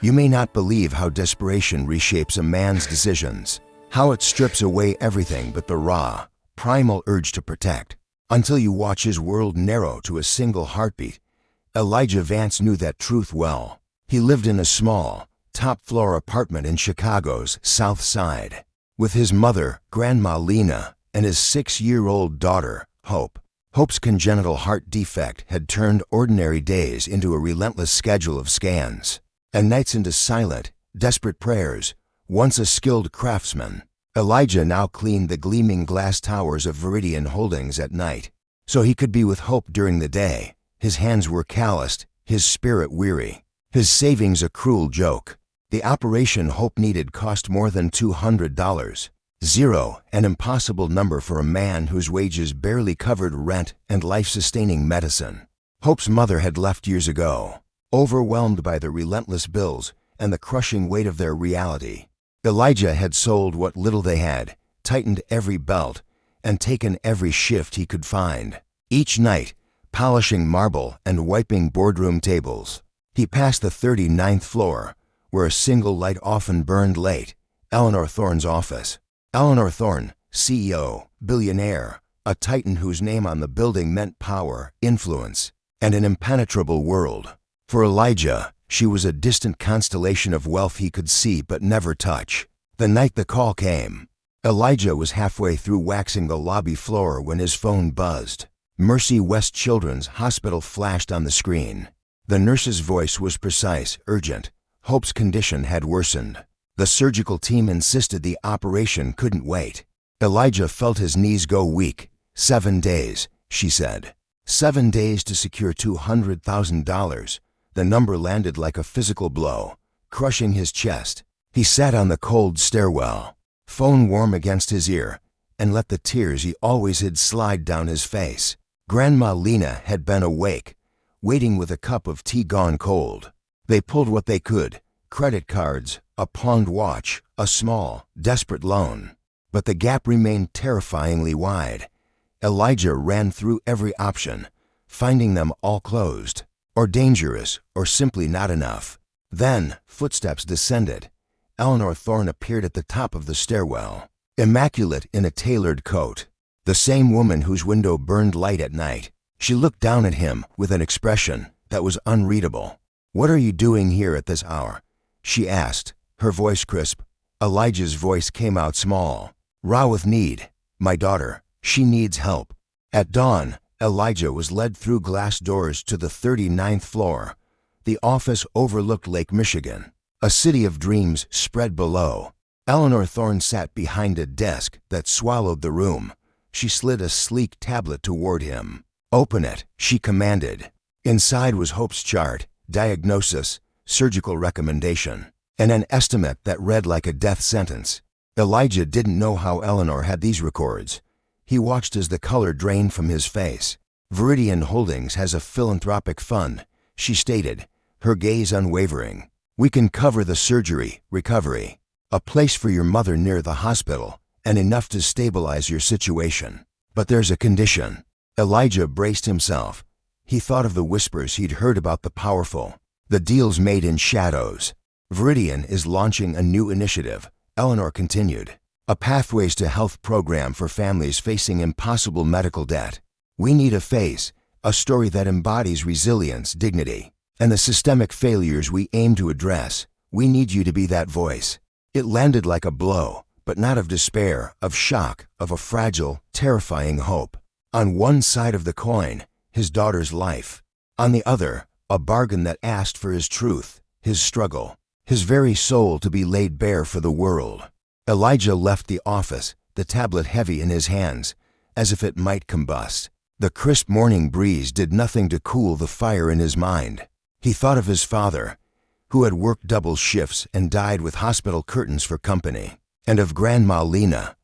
You may not believe how desperation reshapes a man's decisions, how it strips away everything but the raw, primal urge to protect, until you watch his world narrow to a single heartbeat. Elijah Vance knew that truth well. He lived in a small, top-floor apartment in Chicago's South Side, with his mother, Grandma Lena, and his 6-year-old daughter, Hope. Hope's congenital heart defect had turned ordinary days into a relentless schedule of scans, and nights into silent, desperate prayers. Once a skilled craftsman, Elijah now cleaned the gleaming glass towers of Viridian Holdings at night, so he could be with Hope during the day. His hands were calloused, his spirit weary, his savings a cruel joke. The operation Hope needed cost more than $200. Zero, an impossible number for a man whose wages barely covered rent and life-sustaining medicine. Hope's mother had left years ago, overwhelmed by the relentless bills and the crushing weight of their reality. Elijah had sold what little they had, tightened every belt, and taken every shift he could find. Each night, polishing marble and wiping boardroom tables. He passed the 39th floor, where a single light often burned late, Eleanor Thorne's office. Eleanor Thorne, CEO, Billionaire, a titan whose name on the building meant power, influence, and an impenetrable world. For Elijah, she was a distant constellation of wealth he could see but never touch. The night the call came, Elijah was halfway through waxing the lobby floor when his phone buzzed. Mercy West Children's Hospital flashed on the screen. The nurse's voice was precise, urgent. Hope's condition had worsened. The surgical team insisted the operation couldn't wait. Elijah felt his knees go weak. 7 days, she said. 7 days to secure $200,000. The number landed like a physical blow, crushing his chest. He sat on the cold stairwell, phone warm against his ear, and let the tears he always hid slide down his face. Grandma Lena had been awake, waiting with a cup of tea gone cold. They pulled what they could, credit cards, a pawned watch, a small, desperate loan. But the gap remained terrifyingly wide. Elijah ran through every option, finding them all closed, or dangerous, or simply not enough. Then, footsteps descended. Eleanor Thorne appeared at the top of the stairwell, immaculate in a tailored coat. The same woman whose window burned light at night. She looked down at him with an expression that was unreadable. "What are you doing here at this hour?" she asked, her voice crisp. Elijah's voice came out small, raw with need. "My daughter, she needs help." At dawn, Elijah was led through glass doors to the 39th floor. The office overlooked Lake Michigan. A city of dreams spread below. Eleanor Thorne sat behind a desk that swallowed the room. She slid a sleek tablet toward him. "Open it," she commanded. Inside was Hope's chart, diagnosis, surgical recommendation, and an estimate that read like a death sentence. Elijah didn't know how Eleanor had these records. He watched as the color drained from his face. "Viridian Holdings has a philanthropic fund," she stated, her gaze unwavering. "We can cover the surgery, recovery, a place for your mother near the hospital, and enough to stabilize your situation. But there's a condition." Elijah braced himself. He thought of the whispers he'd heard about the powerful, the deals made in shadows. "Viridian is launching a new initiative," Eleanor continued, "a Pathways to Health program for families facing impossible medical debt. We need a face, a story that embodies resilience, dignity, and the systemic failures we aim to address. We need you to be that voice." It landed like a blow, but not of despair, of shock, of a fragile, terrifying hope. On one side of the coin, his daughter's life. On the other, a bargain that asked for his truth, his struggle, his very soul to be laid bare for the world. Elijah left the office, the tablet heavy in his hands, as if it might combust. The crisp morning breeze did nothing to cool the fire in his mind. He thought of his father, who had worked double shifts and died with hospital curtains for company, and of Grandma Lena,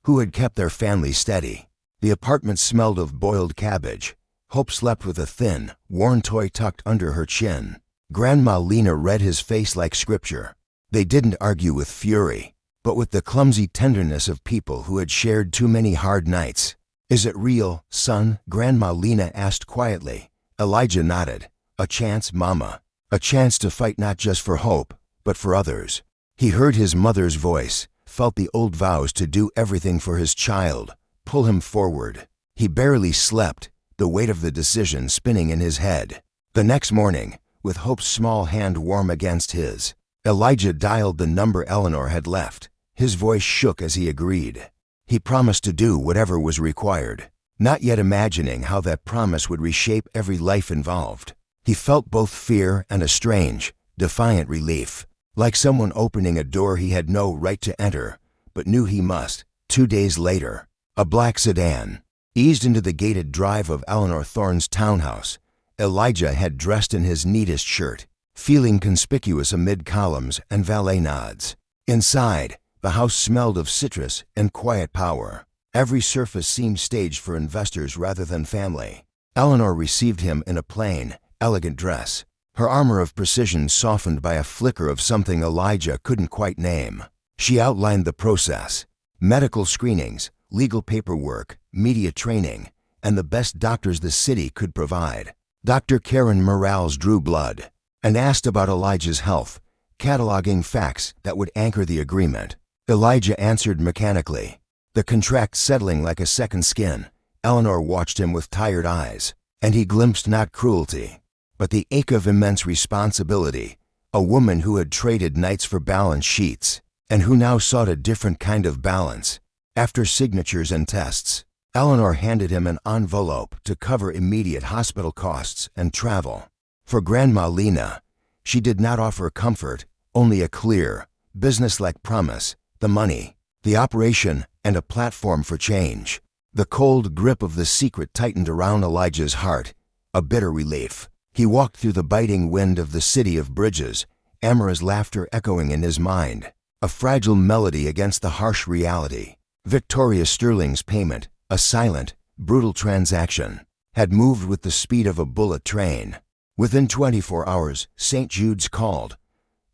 who had kept their family steady. The apartment smelled of boiled cabbage. Hope slept with a thin, worn toy tucked under her chin. Grandma Lena read his face like scripture. They didn't argue with fury, but with the clumsy tenderness of people who had shared too many hard nights. "Is it real, son?" Grandma Lena asked quietly. Elijah nodded. "A chance, Mama. A chance to fight not just for hope, but for others. He heard his mother's voice, felt the old vows to do everything for his child, pull him forward. He barely slept, the weight of the decision spinning in his head. The next morning, with Hope's small hand warm against his, Elijah dialed the number Eleanor had left. His voice shook as he agreed. He promised to do whatever was required, not yet imagining how that promise would reshape every life involved. He felt both fear and a strange, defiant relief, like someone opening a door he had no right to enter, but knew he must. 2 days later, a black sedan eased into the gated drive of Eleanor Thorne's townhouse. Elijah had dressed in his neatest shirt, feeling conspicuous amid columns and valet nods. Inside, the house smelled of citrus and quiet power. Every surface seemed staged for investors rather than family. Eleanor received him in a plain, elegant dress, her armor of precision softened by a flicker of something Elijah couldn't quite name. She outlined the process: medical screenings, legal paperwork, media training, and the best doctors the city could provide. Dr. Karen Morales drew blood and asked about Elijah's health, cataloging facts that would anchor the agreement. Elijah answered mechanically, the contract settling like a second skin. Eleanor watched him with tired eyes, and he glimpsed not cruelty, but the ache of immense responsibility. A woman who had traded nights for balance sheets, and who now sought a different kind of balance. After signatures and tests, Eleanor handed him an envelope to cover immediate hospital costs and travel. For Grandma Lena, she did not offer comfort, only a clear, businesslike promise: the money, the operation, and a platform for change. The cold grip of the secret tightened around Elijah's heart, a bitter relief. He walked through the biting wind of the city of bridges, Amara's laughter echoing in his mind, a fragile melody against the harsh reality. Victoria Sterling's payment, a silent, brutal transaction, had moved with the speed of a bullet train. Within 24 hours, St. Jude's called.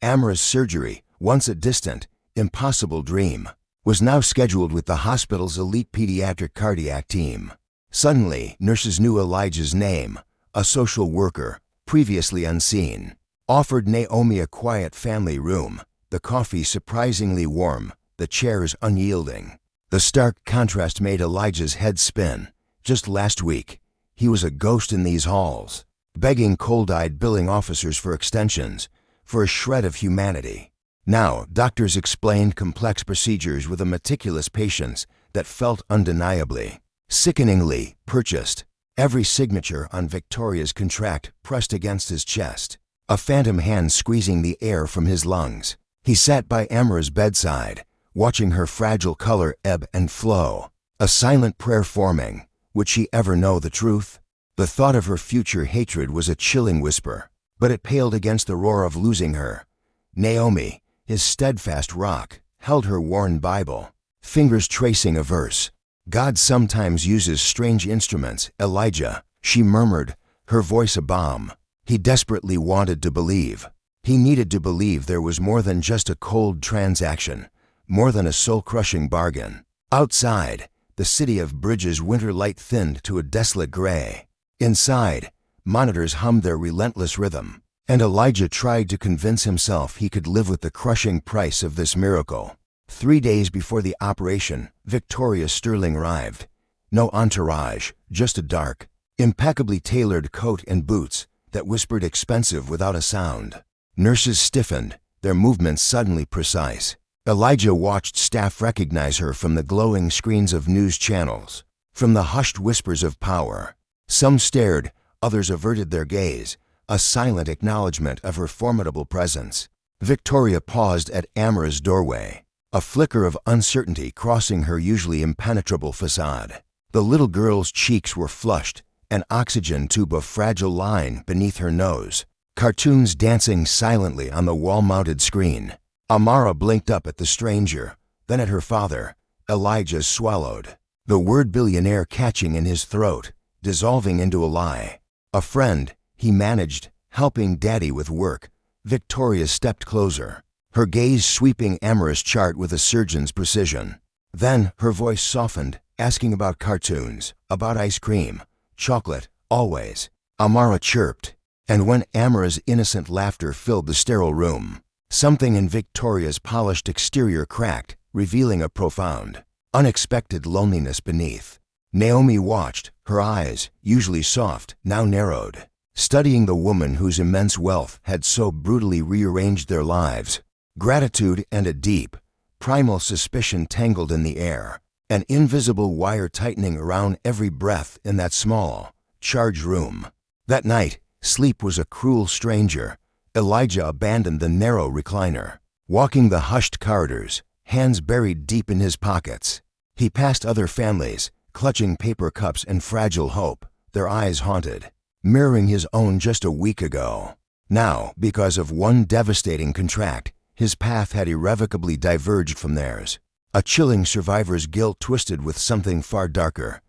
Amara's surgery, once a distant, impossible dream, was now scheduled with the hospital's elite pediatric cardiac team. Suddenly, nurses knew Elijah's name. A social worker, previously unseen, offered Naomi a quiet family room, the coffee surprisingly warm, the chairs unyielding. The stark contrast made Elijah's head spin. Just last week, he was a ghost in these halls, begging cold-eyed billing officers for extensions, for a shred of humanity. Now, doctors explained complex procedures with a meticulous patience that felt undeniably, sickeningly purchased. Every signature on Victoria's contract pressed against his chest, a phantom hand squeezing the air from his lungs. He sat by Amara's bedside, watching her fragile color ebb and flow, a silent prayer forming. Would she ever know the truth? The thought of her future hatred was a chilling whisper, but it paled against the roar of losing her. Naomi, his steadfast rock, held her worn Bible, fingers tracing a verse. God sometimes uses strange instruments. Elijah, she murmured, her voice a balm. He desperately wanted to believe. He needed to believe there was more than just a cold transaction, more than a soul-crushing bargain. Outside, the city of bridges winter light thinned to a desolate gray. Inside, monitors hummed their relentless rhythm, and Elijah tried to convince himself he could live with the crushing price of this miracle. 3 days before the operation, Victoria Sterling arrived. No entourage, just a dark, impeccably tailored coat and boots that whispered expensive without a sound. Nurses stiffened, their movements suddenly precise. Elijah watched staff recognize her from the glowing screens of news channels, from the hushed whispers of power. Some stared, others averted their gaze, a silent acknowledgement of her formidable presence. Victoria paused at Amara's doorway, a flicker of uncertainty crossing her usually impenetrable facade. The little girl's cheeks were flushed, an oxygen tube of fragile line beneath her nose, cartoons dancing silently on the wall-mounted screen. Amara blinked up at the stranger, then at her father. Elijah swallowed, the word billionaire catching in his throat, dissolving into a lie. A friend, he managed, helping Daddy with work. Victoria stepped closer, her gaze sweeping Amara's chart with a surgeon's precision. Then her voice softened, asking about cartoons, about ice cream, chocolate, always. Amara chirped, and when Amara's innocent laughter filled the sterile room, Something in Victoria's polished exterior cracked, revealing a profound, unexpected loneliness beneath. Naomi watched, her eyes, usually soft, now narrowed, studying the woman whose immense wealth had so brutally rearranged their lives. Gratitude and a deep, primal suspicion tangled in the air, an invisible wire tightening around every breath in that small, charged room. That night, sleep was a cruel stranger. Elijah abandoned the narrow recliner, walking the hushed corridors, hands buried deep in his pockets. He passed other families, clutching paper cups and fragile hope, their eyes haunted, mirroring his own just a week ago. Now, because of one devastating contract, his path had irrevocably diverged from theirs. A chilling survivor's guilt twisted with something far darker.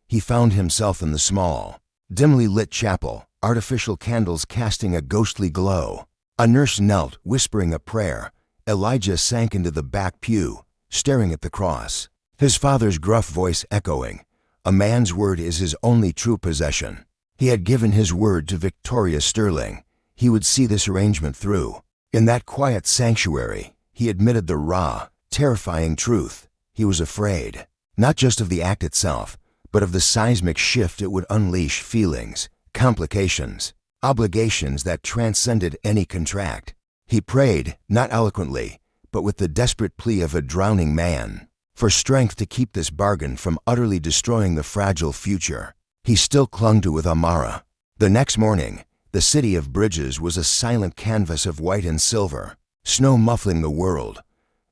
He found himself in the small, dimly lit chapel, artificial candles casting a ghostly glow. A nurse knelt, whispering a prayer. Elijah sank into the back pew, staring at the cross, his father's gruff voice echoing, "A man's word is his only true possession." He had given his word to Victoria Sterling. He would see this arrangement through. In that quiet sanctuary, he admitted the raw, terrifying truth. He was afraid, not just of the act itself, but of the seismic shift it would unleash, feelings, complications, obligations that transcended any contract. He prayed, not eloquently, but with the desperate plea of a drowning man, for strength to keep this bargain from utterly destroying the fragile future he still clung to with Amara. The next morning, the city of bridges was a silent canvas of white and silver, snow muffling the world.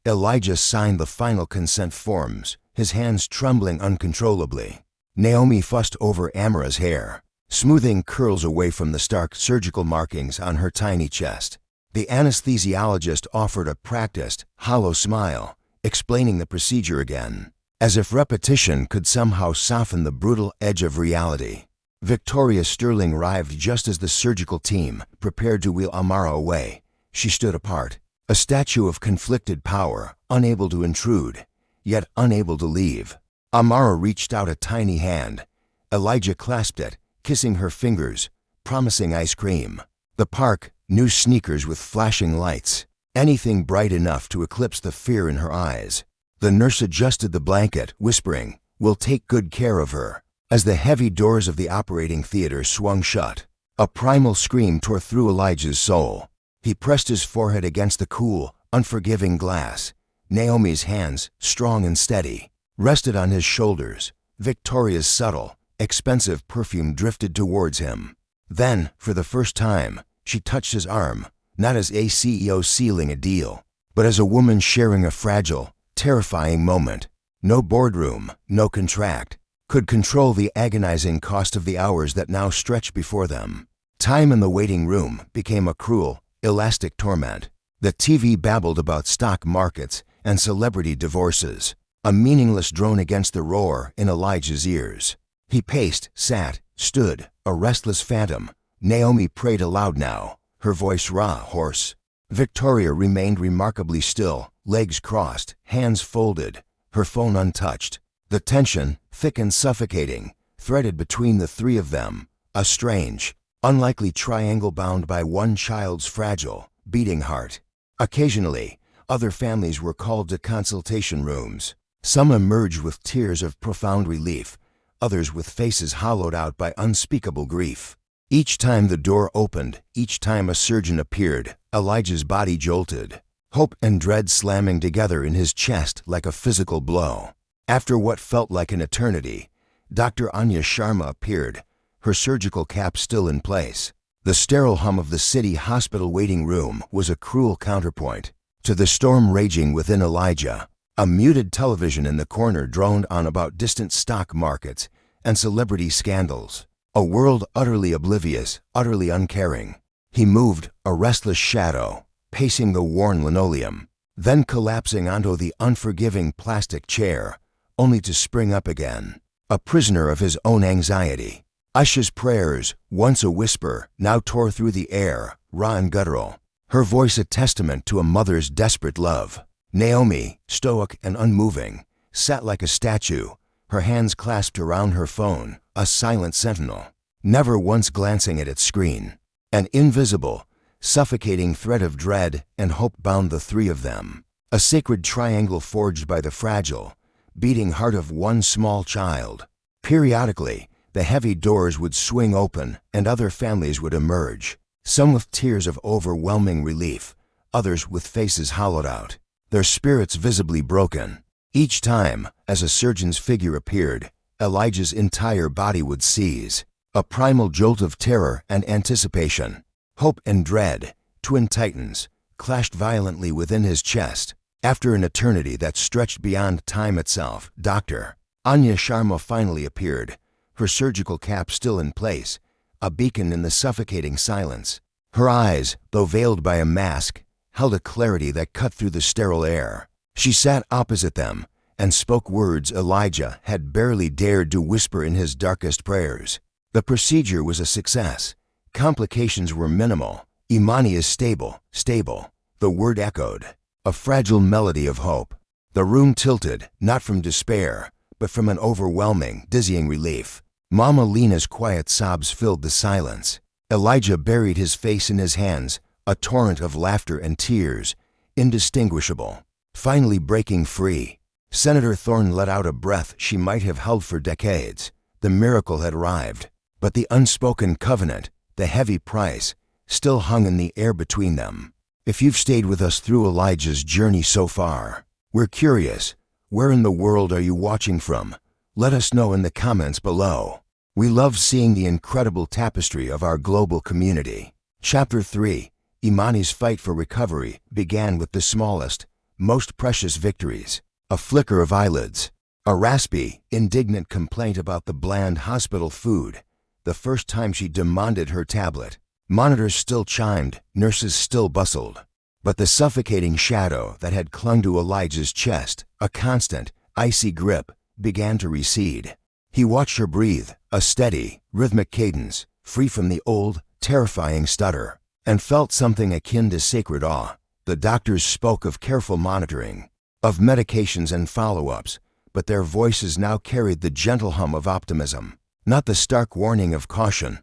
Elijah signed the final consent forms, his hands trembling uncontrollably. Naomi fussed over Amara's hair, smoothing curls away from the stark surgical markings on her tiny chest. The anesthesiologist offered a practiced, hollow smile, explaining the procedure again, as if repetition could somehow soften the brutal edge of reality. Victoria Sterling arrived just as the surgical team prepared to wheel Amara away. She stood apart, a statue of conflicted power, unable to intrude, yet unable to leave. Amara reached out a tiny hand. Elijah clasped it, kissing her fingers, promising ice cream. The park, new sneakers with flashing lights, anything bright enough to eclipse the fear in her eyes. The nurse adjusted the blanket, whispering, "We'll take good care of her." As the heavy doors of the operating theater swung shut, a primal scream tore through Elijah's soul. He pressed his forehead against the cool, unforgiving glass. Naomi's hands, strong and steady, rested on his shoulders. Victoria's subtle, expensive perfume drifted towards him. Then, for the first time, she touched his arm, not as a CEO sealing a deal, but as a woman sharing a fragile, terrifying moment. No boardroom, no contract, could control the agonizing cost of the hours that now stretched before them. Time in the waiting room became a cruel, elastic torment. The TV babbled about stock markets and celebrity divorces, a meaningless drone against the roar in Elijah's ears. He paced, sat, stood, a restless phantom. Naomi prayed aloud now, her voice raw, hoarse. Victoria remained remarkably still, legs crossed, hands folded, her phone untouched. The tension, thick and suffocating, threaded between the three of them, a strange, unlikely triangle bound by one child's fragile, beating heart. Occasionally, other families were called to consultation rooms. Some emerged with tears of profound relief, others with faces hollowed out by unspeakable grief. Each time the door opened, each time a surgeon appeared, Elijah's body jolted, hope and dread slamming together in his chest like a physical blow. After what felt like an eternity, Dr. Anya Sharma appeared, her surgical cap still in place. The sterile hum of the city hospital waiting room was a cruel counterpoint to the storm raging within Elijah. A muted television in the corner droned on about distant stock markets and celebrity scandals. A world utterly oblivious, utterly uncaring. He moved, a restless shadow, pacing the worn linoleum, then collapsing onto the unforgiving plastic chair, only to spring up again, a prisoner of his own anxiety. Asha's prayers, once a whisper, now tore through the air, raw and guttural, her voice a testament to a mother's desperate love. Naomi, stoic and unmoving, sat like a statue, her hands clasped around her phone, a silent sentinel, never once glancing at its screen. An invisible, suffocating thread of dread and hope bound the three of them. A sacred triangle forged by the fragile, beating heart of one small child. Periodically, the heavy doors would swing open and other families would emerge, some with tears of overwhelming relief, others with faces hollowed out, their spirits visibly broken. Each time, as a surgeon's figure appeared, Elijah's entire body would seize, a primal jolt of terror and anticipation. Hope and dread, twin titans, clashed violently within his chest. After an eternity that stretched beyond time itself, Dr. Anya Sharma finally appeared, her surgical cap still in place, a beacon in the suffocating silence. Her eyes, though veiled by a mask, held a clarity that cut through the sterile air. She sat opposite them and spoke words Elijah had barely dared to whisper in his darkest prayers. The procedure was a success. Complications were minimal. Imani is stable, stable. The word echoed, a fragile melody of hope. The room tilted, not from despair, but from an overwhelming, dizzying relief. Mama Lena's quiet sobs filled the silence. Elijah buried his face in his hands, a torrent of laughter and tears, indistinguishable. Finally breaking free, Senator Thorne let out a breath she might have held for decades. The miracle had arrived, but the unspoken covenant, the heavy price, still hung in the air between them. If you've stayed with us through Elijah's journey so far, we're curious. Where in the world are you watching from? Let us know in the comments below. We love seeing the incredible tapestry of our global community. Chapter 3, Imani's fight for recovery, began with the smallest, most precious victories. A flicker of eyelids, a raspy, indignant complaint about the bland hospital food. The first time she demanded her tablet. Monitors still chimed, nurses still bustled. But the suffocating shadow that had clung to Elijah's chest, a constant, icy grip, began to recede. He watched her breathe, a steady, rhythmic cadence, free from the old, terrifying stutter, and felt something akin to sacred awe. The doctors spoke of careful monitoring, of medications and follow-ups, but their voices now carried the gentle hum of optimism, not the stark warning of caution.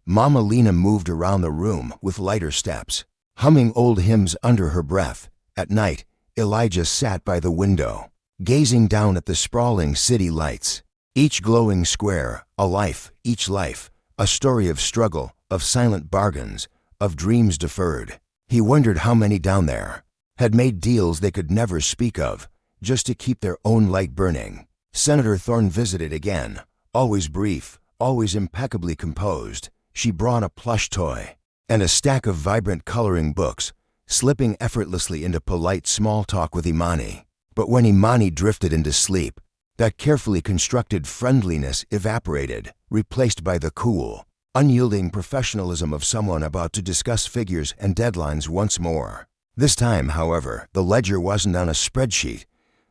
Mama Lena moved around the room with lighter steps, humming old hymns under her breath. At night, Elijah sat by the window, gazing down at the sprawling city lights. Each glowing square, a life, each life, a story of struggle, of silent bargains, of dreams deferred. He wondered how many down there had made deals they could never speak of, just to keep their own light burning. Senator Thorne visited again, always brief, always impeccably composed. She brought a plush toy and a stack of vibrant coloring books, slipping effortlessly into polite small talk with Imani. But when Imani drifted into sleep, that carefully constructed friendliness evaporated, replaced by the cool, unyielding professionalism of someone about to discuss figures and deadlines once more. This time, however, the ledger wasn't on a spreadsheet.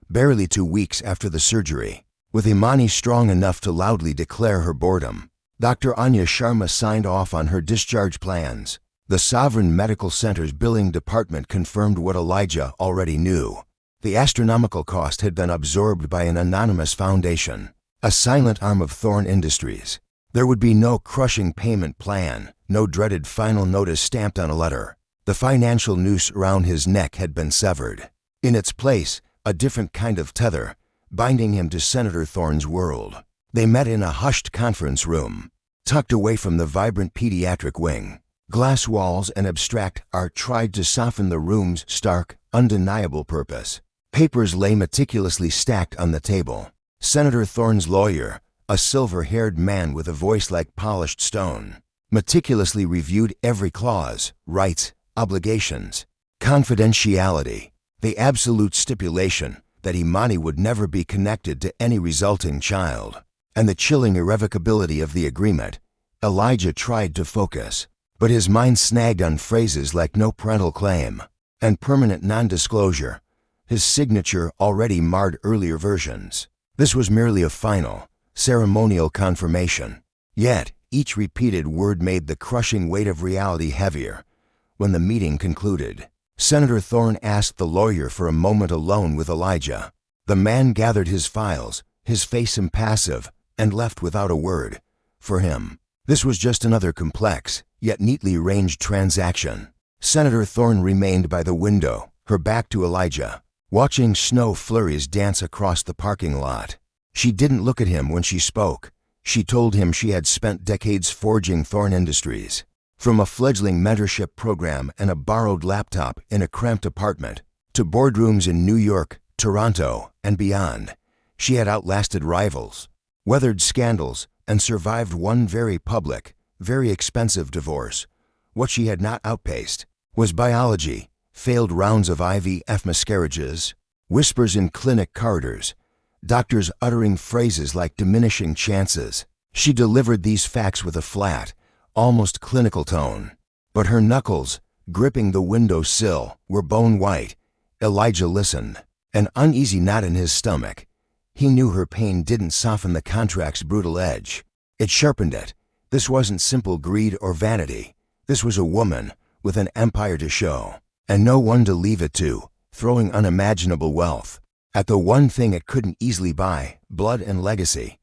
Barely 2 weeks after the surgery, with Imani strong enough to loudly declare her boredom, Dr. Anya Sharma signed off on her discharge plans. The Sovereign Medical Center's billing department confirmed what Elijah already knew. The astronomical cost had been absorbed by an anonymous foundation, a silent arm of Thorne Industries. There would be no crushing payment plan, no dreaded final notice stamped on a letter. The financial noose around his neck had been severed. In its place, a different kind of tether, binding him to Senator Thorne's world. They met in a hushed conference room, tucked away from the vibrant pediatric wing. Glass walls and abstract art tried to soften the room's stark, undeniable purpose. Papers lay meticulously stacked on the table. Senator Thorne's lawyer, a silver-haired man with a voice like polished stone, meticulously reviewed every clause, rights, obligations, confidentiality, the absolute stipulation that Imani would never be connected to any resulting child, and the chilling irrevocability of the agreement. Elijah tried to focus, but his mind snagged on phrases like no parental claim and permanent non-disclosure. His signature already marred earlier versions. This was merely a final, ceremonial confirmation. Yet, each repeated word made the crushing weight of reality heavier. When the meeting concluded, Senator Thorne asked the lawyer for a moment alone with Elijah. The man gathered his files, his face impassive, and left without a word. For him, this was just another complex, yet neatly arranged transaction. Senator Thorne remained by the window, her back to Elijah, watching snow flurries dance across the parking lot. She didn't look at him when she spoke. She told him she had spent decades forging Thorne Industries. From a fledgling mentorship program and a borrowed laptop in a cramped apartment, to boardrooms in New York, Toronto, and beyond, she had outlasted rivals, weathered scandals, and survived one very public, very expensive divorce. What she had not outpaced was biology, failed rounds of IVF miscarriages, whispers in clinic corridors, doctors uttering phrases like diminishing chances. She delivered these facts with a flat, almost clinical tone. But her knuckles, gripping the window sill, were bone white. Elijah listened, an uneasy knot in his stomach. He knew her pain didn't soften the contract's brutal edge. It sharpened it. This wasn't simple greed or vanity. This was a woman with an empire to show, and no one to leave it to, throwing unimaginable wealth at the one thing it couldn't easily buy: blood and legacy.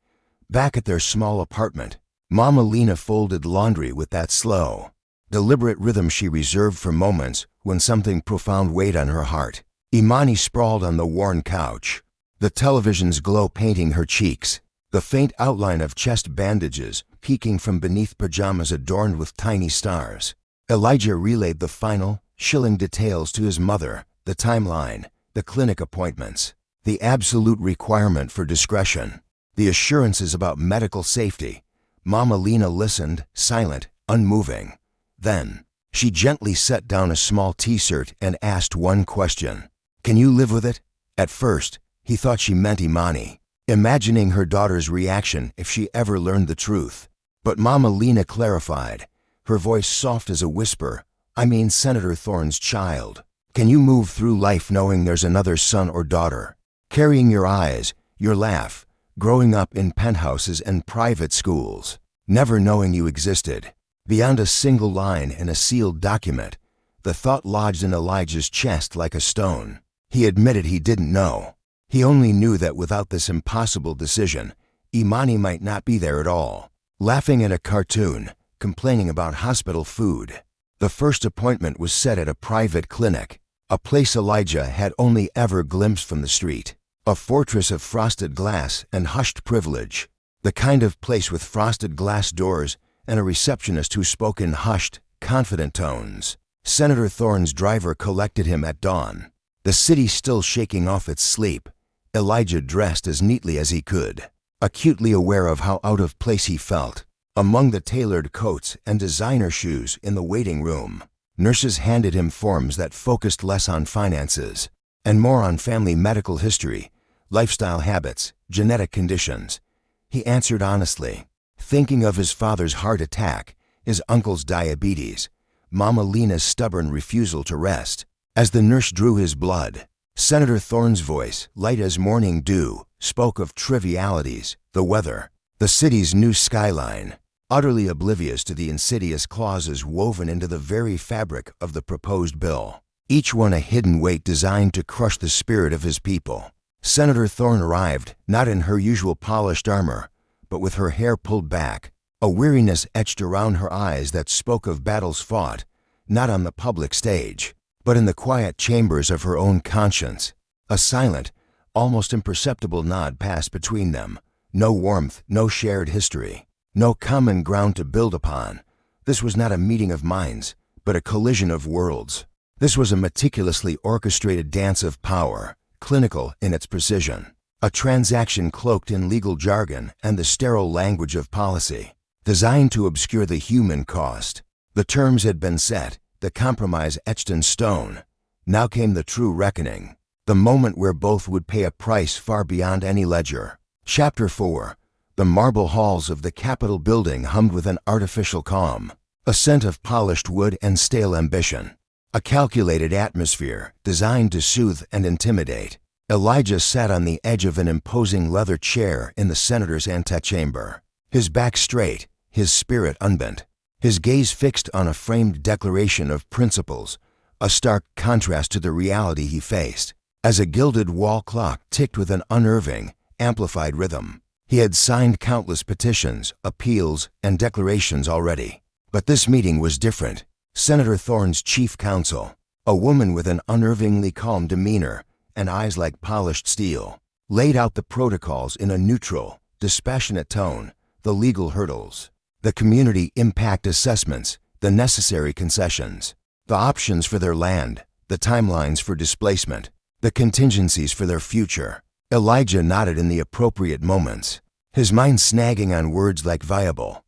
Back at their small apartment, Mama Lena folded laundry with that slow, deliberate rhythm she reserved for moments when something profound weighed on her heart. Imani sprawled on the worn couch, the television's glow painting her cheeks, the faint outline of chest bandages peeking from beneath pajamas adorned with tiny stars. Elijah relayed the final, chilling details to his mother: the timeline, the clinic appointments, the absolute requirement for discretion, the assurances about medical safety. Mama Lena listened, silent, unmoving. Then, she gently set down a small t-shirt and asked one question. "Can you live with it?" At first, he thought she meant Imani, imagining her daughter's reaction if she ever learned the truth. But Mama Lena clarified, her voice soft as a whisper, "I mean Senator Thorne's child. Can you move through life knowing there's another son or daughter, carrying your eyes, your laugh, growing up in penthouses and private schools, never knowing you existed?" Beyond a single line in a sealed document, the thought lodged in Elijah's chest like a stone. He admitted he didn't know. He only knew that without this impossible decision, Imani might not be there at all, laughing at a cartoon, complaining about hospital food. The first appointment was set at a private clinic, a place Elijah had only ever glimpsed from the street, a fortress of frosted glass and hushed privilege, the kind of place with frosted glass doors and a receptionist who spoke in hushed, confident tones. Senator Thorne's driver collected him at dawn, the city still shaking off its sleep. Elijah dressed as neatly as he could, acutely aware of how out of place he felt. Among the tailored coats and designer shoes in the waiting room, nurses handed him forms that focused less on finances and more on family medical history, lifestyle habits, genetic conditions. He answered honestly, thinking of his father's heart attack, his uncle's diabetes, Mama Lena's stubborn refusal to rest. As the nurse drew his blood, Senator Thorne's voice, light as morning dew, spoke of trivialities: the weather, the city's new skyline, utterly oblivious to the insidious clauses woven into the very fabric of the proposed bill, each one a hidden weight designed to crush the spirit of his people. Senator Thorne arrived, not in her usual polished armor, but with her hair pulled back, a weariness etched around her eyes that spoke of battles fought, not on the public stage, but in the quiet chambers of her own conscience. A silent, almost imperceptible nod passed between them. No warmth, no shared history, no common ground to build upon. This was not a meeting of minds, but a collision of worlds. This was a meticulously orchestrated dance of power, clinical in its precision, a transaction cloaked in legal jargon and the sterile language of policy, designed to obscure the human cost. The terms had been set, the compromise etched in stone. Now came the true reckoning, the moment where both would pay a price far beyond any ledger. Chapter 4. The marble halls of the Capitol building hummed with an artificial calm, a scent of polished wood and stale ambition, a calculated atmosphere designed to soothe and intimidate. Elijah sat on the edge of an imposing leather chair in the senator's antechamber, his back straight, his spirit unbent, his gaze fixed on a framed declaration of principles, a stark contrast to the reality he faced. As a gilded wall clock ticked with an unnerving, amplified rhythm, he had signed countless petitions, appeals, and declarations already. But this meeting was different. Senator Thorne's chief counsel, a woman with an unnervingly calm demeanor and eyes like polished steel, laid out the protocols in a neutral, dispassionate tone, the legal hurdles, the community impact assessments, the necessary concessions, the options for their land, the timelines for displacement, the contingencies for their future. Elijah nodded in the appropriate moments, his mind snagging on words like viable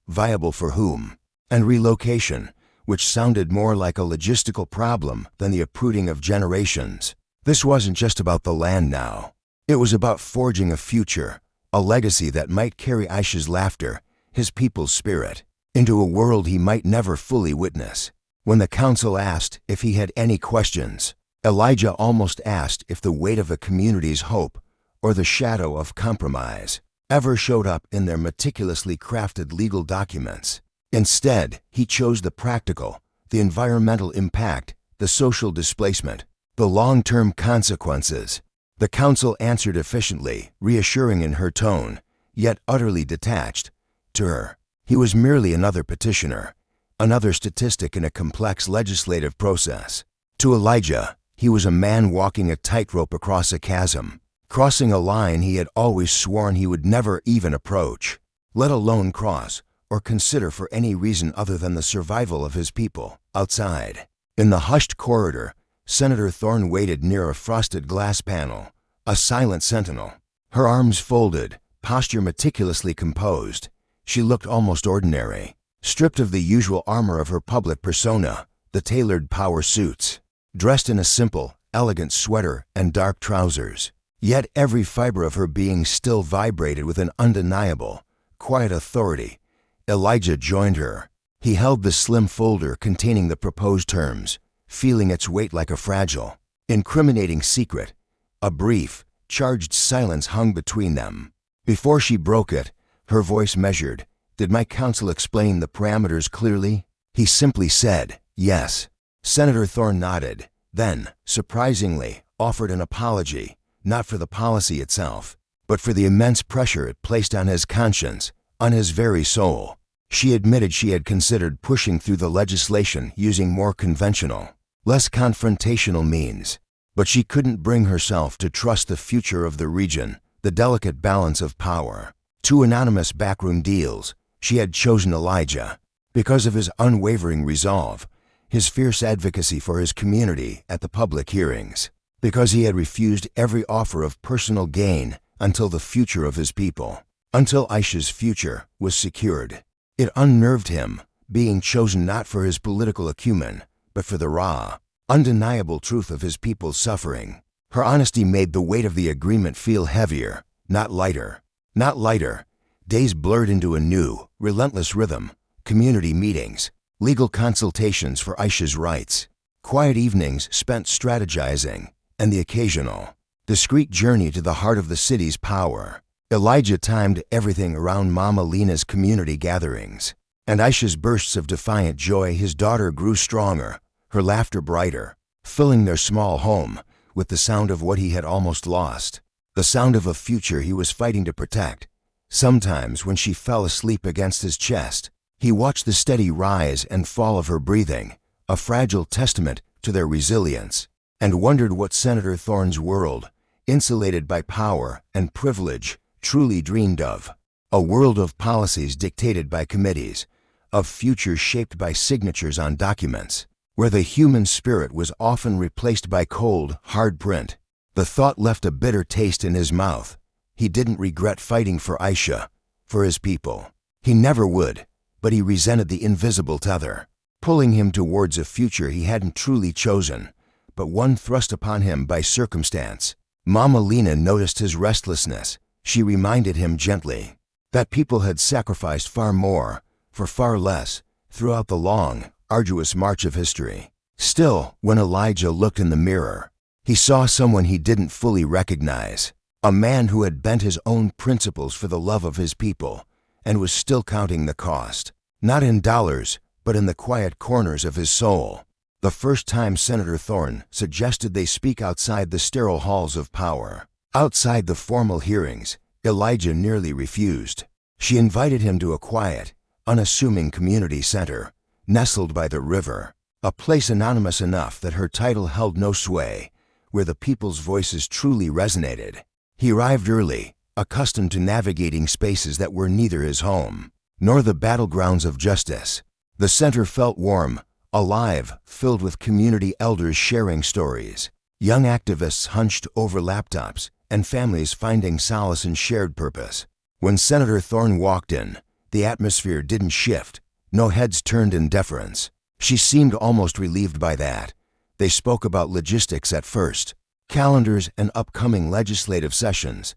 for whom, and relocation, which sounded more like a logistical problem than the uprooting of generations. This wasn't just about the land now. It was about forging a future, a legacy that might carry Aisha's laughter, his people's spirit, into a world he might never fully witness. When the council asked if he had any questions, Elijah almost asked if the weight of a community's hope or the shadow of compromise ever showed up in their meticulously crafted legal documents. Instead, he chose the practical, the environmental impact, the social displacement, the long-term consequences. The council answered efficiently, reassuring in her tone, yet utterly detached. To her, he was merely another petitioner, another statistic in a complex legislative process. To Elijah, he was a man walking a tightrope across a chasm, crossing a line he had always sworn he would never even approach, let alone cross or consider for any reason other than the survival of his people. Outside, in the hushed corridor, Senator Thorne waited near a frosted glass panel, a silent sentinel. Her arms folded, posture meticulously composed, she looked almost ordinary, stripped of the usual armor of her public persona, the tailored power suits, dressed in a simple, elegant sweater and dark trousers. Yet every fiber of her being still vibrated with an undeniable, quiet authority. Elijah joined her. He held the slim folder containing the proposed terms, feeling its weight like a fragile, incriminating secret. A brief, charged silence hung between them. Before she broke it, her voice measured. Did my counsel explain the parameters clearly? He simply said, yes. Senator Thorne nodded, then, surprisingly, offered an apology, not for the policy itself, but for the immense pressure it placed on his conscience, on his very soul. She admitted she had considered pushing through the legislation using more conventional, less confrontational means, but she couldn't bring herself to trust the future of the region, the delicate balance of power. 2 anonymous backroom deals. She had chosen Elijah because of his unwavering resolve, his fierce advocacy for his community at the public hearings, because he had refused every offer of personal gain until the future of his people, until Aisha's future was secured. It unnerved him, being chosen not for his political acumen, but for the raw, undeniable truth of his people's suffering. Her honesty made the weight of the agreement feel heavier, not lighter. Not lighter. Days blurred into a new, relentless rhythm. Community meetings, legal consultations for Aisha's rights, quiet evenings spent strategizing, and the occasional, discreet journey to the heart of the city's power. Elijah timed everything around Mama Lena's community gatherings, and Aisha's bursts of defiant joy. His daughter grew stronger, her laughter brighter, filling their small home with the sound of what he had almost lost, the sound of a future he was fighting to protect. Sometimes when she fell asleep against his chest, he watched the steady rise and fall of her breathing, a fragile testament to their resilience, and wondered what Senator Thorne's world, insulated by power and privilege, truly dreamed of. A world of policies dictated by committees, of futures shaped by signatures on documents, where the human spirit was often replaced by cold, hard print. The thought left a bitter taste in his mouth. He didn't regret fighting for Aisha, for his people. He never would, but he resented the invisible tether, pulling him towards a future he hadn't truly chosen, but one thrust upon him by circumstance. Mama Lena noticed his restlessness. She reminded him gently that people had sacrificed far more, for far less, throughout the long, arduous march of history. Still, when Elijah looked in the mirror, he saw someone he didn't fully recognize, a man who had bent his own principles for the love of his people and was still counting the cost, not in dollars, but in the quiet corners of his soul. The first time Senator Thorne suggested they speak outside the sterile halls of power, outside the formal hearings, Elijah nearly refused. She invited him to a quiet, unassuming community center, nestled by the river, a place anonymous enough that her title held no sway, where the people's voices truly resonated. He arrived early, accustomed to navigating spaces that were neither his home nor the battlegrounds of justice. The center felt warm, alive, filled with community elders sharing stories, young activists hunched over laptops, and families finding solace in shared purpose. When Senator Thorne walked in, the atmosphere didn't shift. No heads turned in deference. She seemed almost relieved by that. They spoke about logistics at first, calendars and upcoming legislative sessions.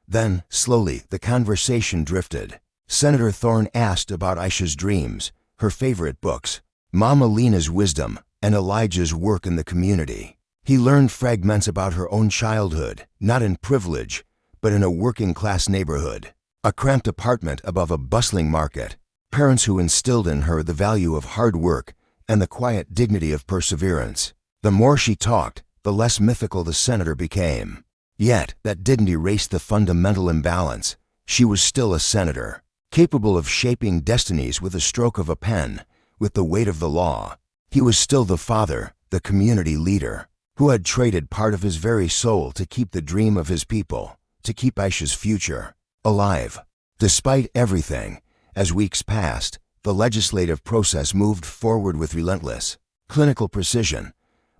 Then, slowly, the conversation drifted. Senator Thorne asked about Aisha's dreams, her favorite books, Mama Lena's wisdom, and Elijah's work in the community. He learned fragments about her own childhood, not in privilege, but in a working-class neighborhood, a cramped apartment above a bustling market, parents who instilled in her the value of hard work and the quiet dignity of perseverance. The more she talked, the less mythical the senator became. Yet, that didn't erase the fundamental imbalance. She was still a senator, capable of shaping destinies with a stroke of a pen, with the weight of the law. He was still the father, the community leader, who had traded part of his very soul to keep the dream of his people, to keep Aisha's future alive. Despite everything, as weeks passed, the legislative process moved forward with relentless, clinical precision.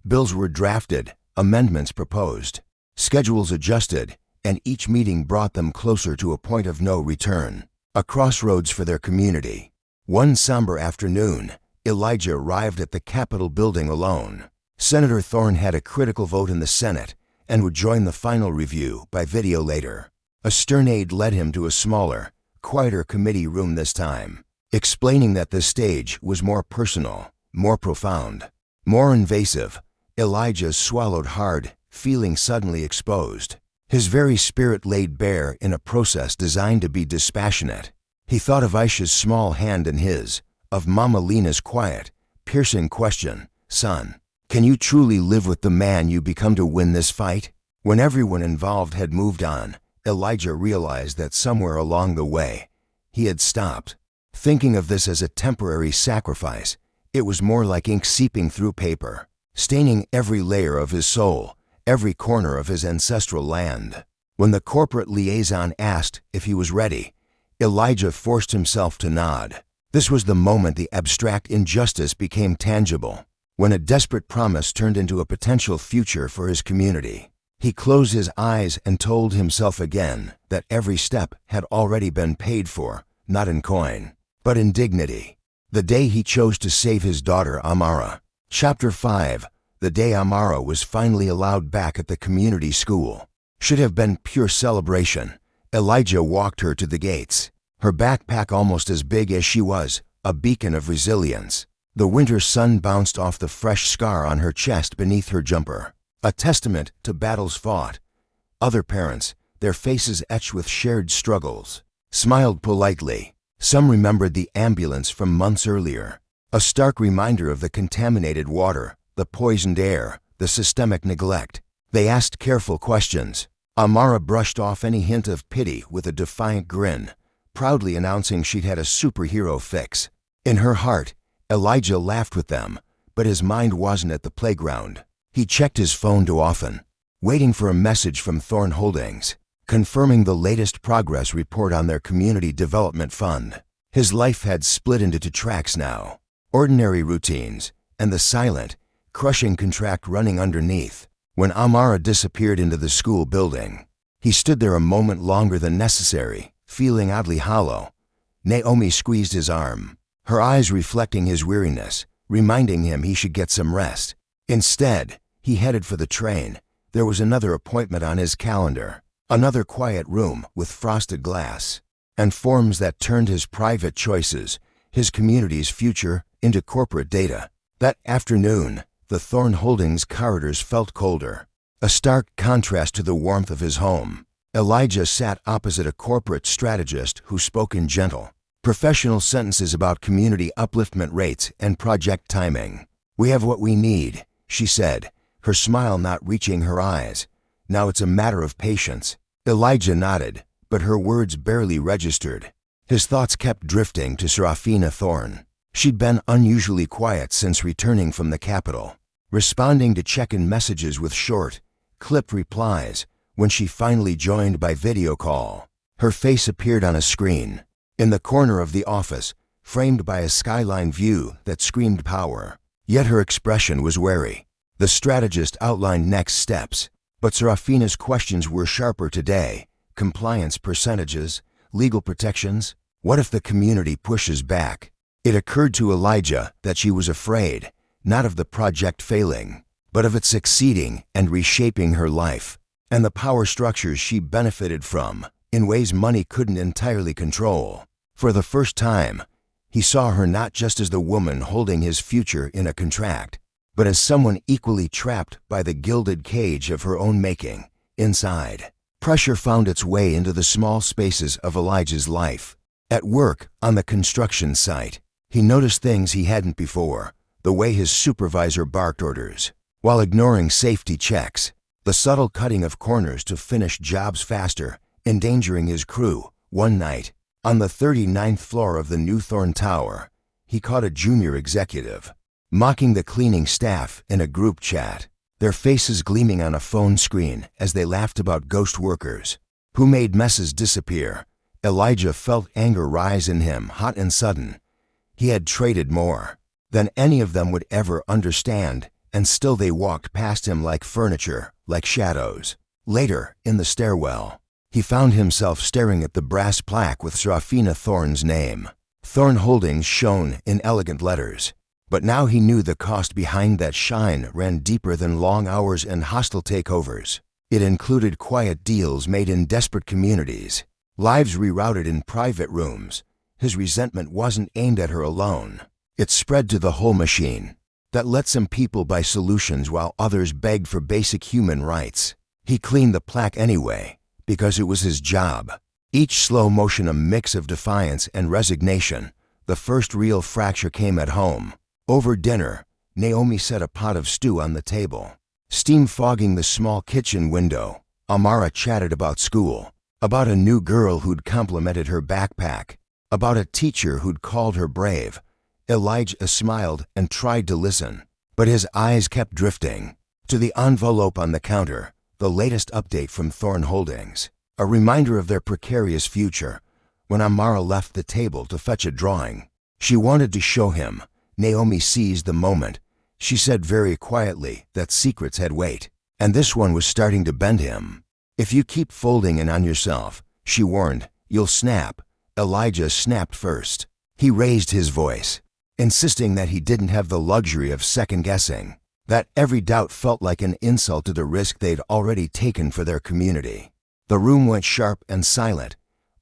Bills were drafted, amendments proposed, schedules adjusted, and each meeting brought them closer to a point of no return, a crossroads for their community. One somber afternoon, Elijah arrived at the Capitol building alone. Senator Thorne had a critical vote in the Senate and would join the final review by video later. A stern aide led him to a smaller, quieter committee room this time, explaining that the stage was more personal, more profound, more invasive. Elijah swallowed hard, feeling suddenly exposed, his very spirit laid bare in a process designed to be dispassionate. He thought of Aisha's small hand in his, of Mama Lena's quiet, piercing question, "Son, can you truly live with the man you become to win this fight?" When everyone involved had moved on, Elijah realized that somewhere along the way, he had stopped. Thinking of this as a temporary sacrifice, it was more like ink seeping through paper, staining every layer of his soul, every corner of his ancestral land. When the corporate liaison asked if he was ready, Elijah forced himself to nod. This was the moment the abstract injustice became tangible, when a desperate promise turned into a potential future for his community. He closed his eyes and told himself again that every step had already been paid for, not in coin, but in dignity. The day he chose to save his daughter Amara. Chapter 5. The day Amara was finally allowed back at the community school should have been pure celebration. Elijah walked her to the gates, her backpack almost as big as she was, a beacon of resilience. The winter sun bounced off the fresh scar on her chest beneath her jumper, a testament to battles fought. Other parents, their faces etched with shared struggles, smiled politely. Some remembered the ambulance from months earlier, a stark reminder of the contaminated water, the poisoned air, the systemic neglect. They asked careful questions. Amara brushed off any hint of pity with a defiant grin, proudly announcing she'd had a superhero fix. In her heart, Elijah laughed with them, but his mind wasn't at the playground. He checked his phone too often, waiting for a message from Thorne Holdings, confirming the latest progress report on their community development fund. His life had split into two tracks now, ordinary routines, and the silent, crushing contract running underneath. When Amara disappeared into the school building, he stood there a moment longer than necessary, feeling oddly hollow. Naomi squeezed his arm, her eyes reflecting his weariness, reminding him he should get some rest. Instead, he headed for the train. There was another appointment on his calendar, another quiet room with frosted glass, and forms that turned his private choices, his community's future, into corporate data. That afternoon, the Thorne Holdings corridors felt colder, a stark contrast to the warmth of his home. Elijah sat opposite a corporate strategist who spoke in gentle, professional sentences about community upliftment rates and project timing. "We have what we need," she said, her smile not reaching her eyes. "Now it's a matter of patience." Elijah nodded, but her words barely registered. His thoughts kept drifting to Serafina Thorne. She'd been unusually quiet since returning from the capital, responding to check-in messages with short, clipped replies. When she finally joined by video call, her face appeared on a screen, in the corner of the office, framed by a skyline view that screamed power. Yet her expression was wary. The strategist outlined next steps, but Serafina's questions were sharper today. Compliance percentages, legal protections. What if the community pushes back? It occurred to Elijah that she was afraid, not of the project failing, but of it succeeding and reshaping her life, and the power structures she benefited from, in ways money couldn't entirely control. For the first time, he saw her not just as the woman holding his future in a contract, but as someone equally trapped by the gilded cage of her own making. Inside, pressure found its way into the small spaces of Elijah's life. At work, on the construction site, he noticed things he hadn't before: the way his supervisor barked orders, while ignoring safety checks, the subtle cutting of corners to finish jobs faster, endangering his crew. One night, on the 39th floor of the new Thorn Tower, he caught a junior executive mocking the cleaning staff in a group chat, their faces gleaming on a phone screen as they laughed about ghost workers who made messes disappear. Elijah felt anger rise in him, hot and sudden. He had traded more than any of them would ever understand, and still they walked past him like furniture, like shadows. Later, in the stairwell, he found himself staring at the brass plaque with Serafina Thorn's name. Thorn Holdings shone in elegant letters. But now he knew the cost behind that shine ran deeper than long hours and hostile takeovers. It included quiet deals made in desperate communities, lives rerouted in private rooms. His resentment wasn't aimed at her alone. It spread to the whole machine that let some people buy solutions while others begged for basic human rights. He cleaned the plaque anyway, because it was his job. Each slow motion a mix of defiance and resignation. The first real fracture came at home. Over dinner, Naomi set a pot of stew on the table, steam fogging the small kitchen window. Amara chatted about school, about a new girl who'd complimented her backpack, about a teacher who'd called her brave. Elijah smiled and tried to listen, but his eyes kept drifting to the envelope on the counter, the latest update from Thorn Holdings, a reminder of their precarious future. When Amara left the table to fetch a drawing she wanted to show him, Naomi seized the moment. She said very quietly that secrets had weight, and this one was starting to bend him. "If you keep folding in on yourself," she warned, "you'll snap." Elijah snapped first. He raised his voice, insisting that he didn't have the luxury of second-guessing, that every doubt felt like an insult to the risk they'd already taken for their community. The room went sharp and silent.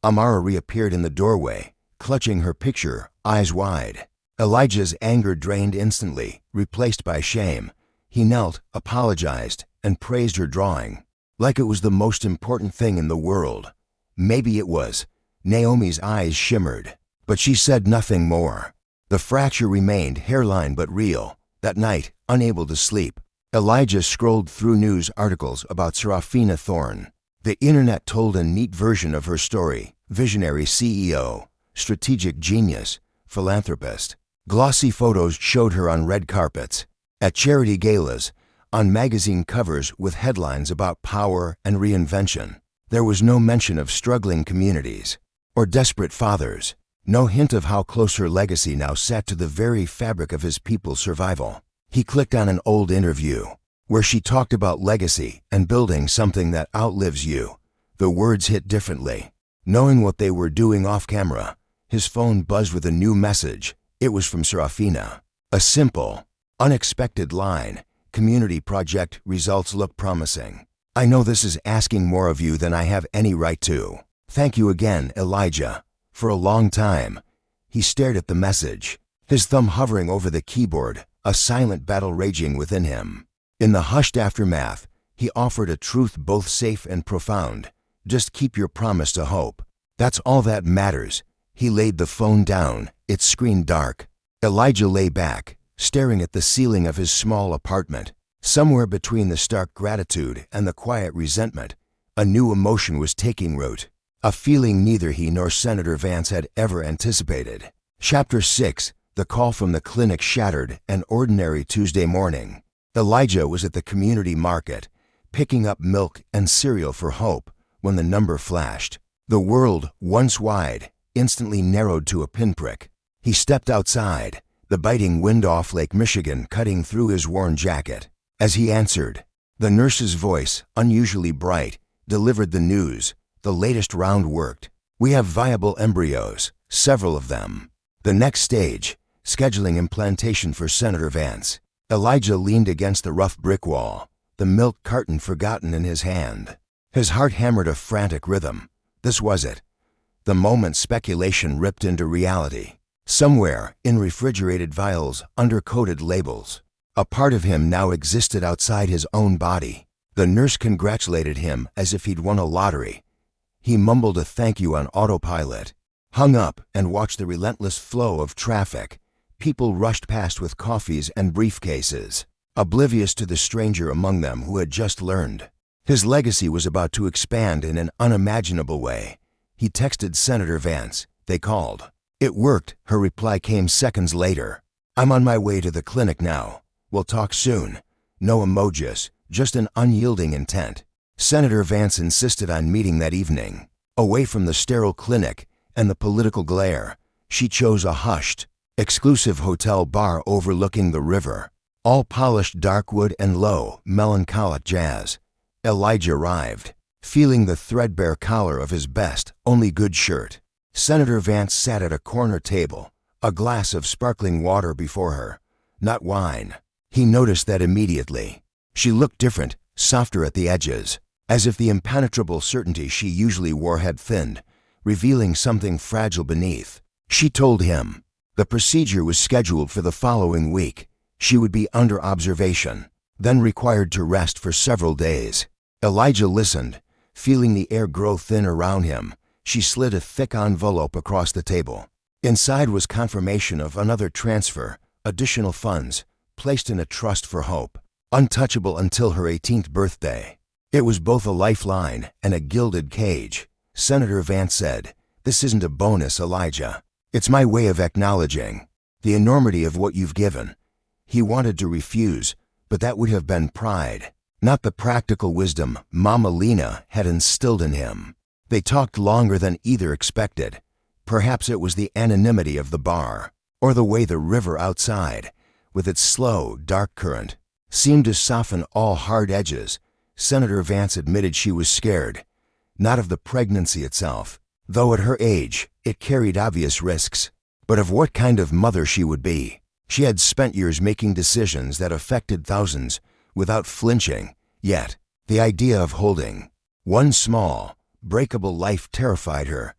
Amara reappeared in the doorway, clutching her picture, eyes wide. Elijah's anger drained instantly, replaced by shame. He knelt, apologized, and praised her drawing, like it was the most important thing in the world. Maybe it was. Naomi's eyes shimmered, but she said nothing more. The fracture remained, hairline but real. That night, unable to sleep, Elijah scrolled through news articles about Serafina Thorn. The internet told a neat version of her story: visionary CEO, strategic genius, philanthropist. Glossy photos showed her on red carpets, at charity galas, on magazine covers with headlines about power and reinvention. There was no mention of struggling communities or desperate fathers, no hint of how close her legacy now sat to the very fabric of his people's survival. He clicked on an old interview where she talked about legacy and building something that outlives you. The words hit differently. Knowing what they were doing off camera, his phone buzzed with a new message. It was from Serafina. A simple, unexpected line: "Community project results look promising. I know this is asking more of you than I have any right to. Thank you again, Elijah." For a long time, he stared at the message, his thumb hovering over the keyboard, a silent battle raging within him. In the hushed aftermath, he offered a truth both safe and profound: "Just keep your promise to hope. That's all that matters." He laid the phone down, its screen dark. Elijah lay back, staring at the ceiling of his small apartment. Somewhere between the stark gratitude and the quiet resentment, a new emotion was taking root, a feeling neither he nor Senator Vance had ever anticipated. Chapter 6: The call from the clinic shattered an ordinary Tuesday morning. Elijah was at the community market, picking up milk and cereal for Hope, when the number flashed. The world, once wide, instantly narrowed to a pinprick. He stepped outside, the biting wind off Lake Michigan cutting through his worn jacket. As he answered, the nurse's voice, unusually bright, delivered the news. The latest round worked. We have viable embryos, several of them. The next stage, scheduling implantation for Senator Vance. Elijah leaned against the rough brick wall, the milk carton forgotten in his hand. His heart hammered a frantic rhythm. This was it. The moment speculation ripped into reality. Somewhere, in refrigerated vials, under coated labels, a part of him now existed outside his own body. The nurse congratulated him as if he'd won a lottery. He mumbled a thank you on autopilot, hung up, and watched the relentless flow of traffic. People rushed past with coffees and briefcases, oblivious to the stranger among them who had just learned. His legacy was about to expand in an unimaginable way. He texted Senator Vance. They called. It worked. Her reply came seconds later. I'm on my way to the clinic now. We'll talk soon. No emojis, just an unyielding intent. Senator Vance insisted on meeting that evening. Away from the sterile clinic and the political glare, she chose a hushed, exclusive hotel bar overlooking the river. All polished darkwood and low, melancholic jazz. Elijah arrived, feeling the threadbare collar of his best, only good shirt. Senator Vance sat at a corner table, a glass of sparkling water before her. Not wine. He noticed that immediately. She looked different, softer at the edges, as if the impenetrable certainty she usually wore had thinned, revealing something fragile beneath. She told him. The procedure was scheduled for the following week. She would be under observation, then required to rest for several days. Elijah listened, feeling the air grow thin around him. She slid a thick envelope across the table. Inside was confirmation of another transfer, additional funds, placed in a trust for Hope, untouchable until her 18th birthday. It was both a lifeline and a gilded cage. Senator Vance said, "This isn't a bonus, Elijah. It's my way of acknowledging the enormity of what you've given." He wanted to refuse, but that would have been pride, not the practical wisdom Mama Lena had instilled in him. They talked longer than either expected. Perhaps it was the anonymity of the bar, or the way the river outside, with its slow, dark current, seemed to soften all hard edges. Senator Vance admitted she was scared, not of the pregnancy itself, though at her age it carried obvious risks, but of what kind of mother she would be. She had spent years making decisions that affected thousands without flinching, yet the idea of holding one small, breakable life terrified her.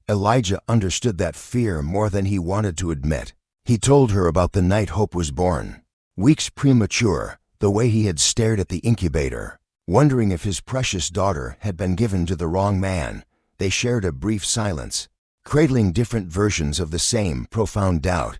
Elijah understood that fear more than he wanted to admit. He told her about the night Hope was born. Weeks premature, the way he had stared at the incubator, wondering if his precious daughter had been given to the wrong man. They shared a brief silence, cradling different versions of the same profound doubt.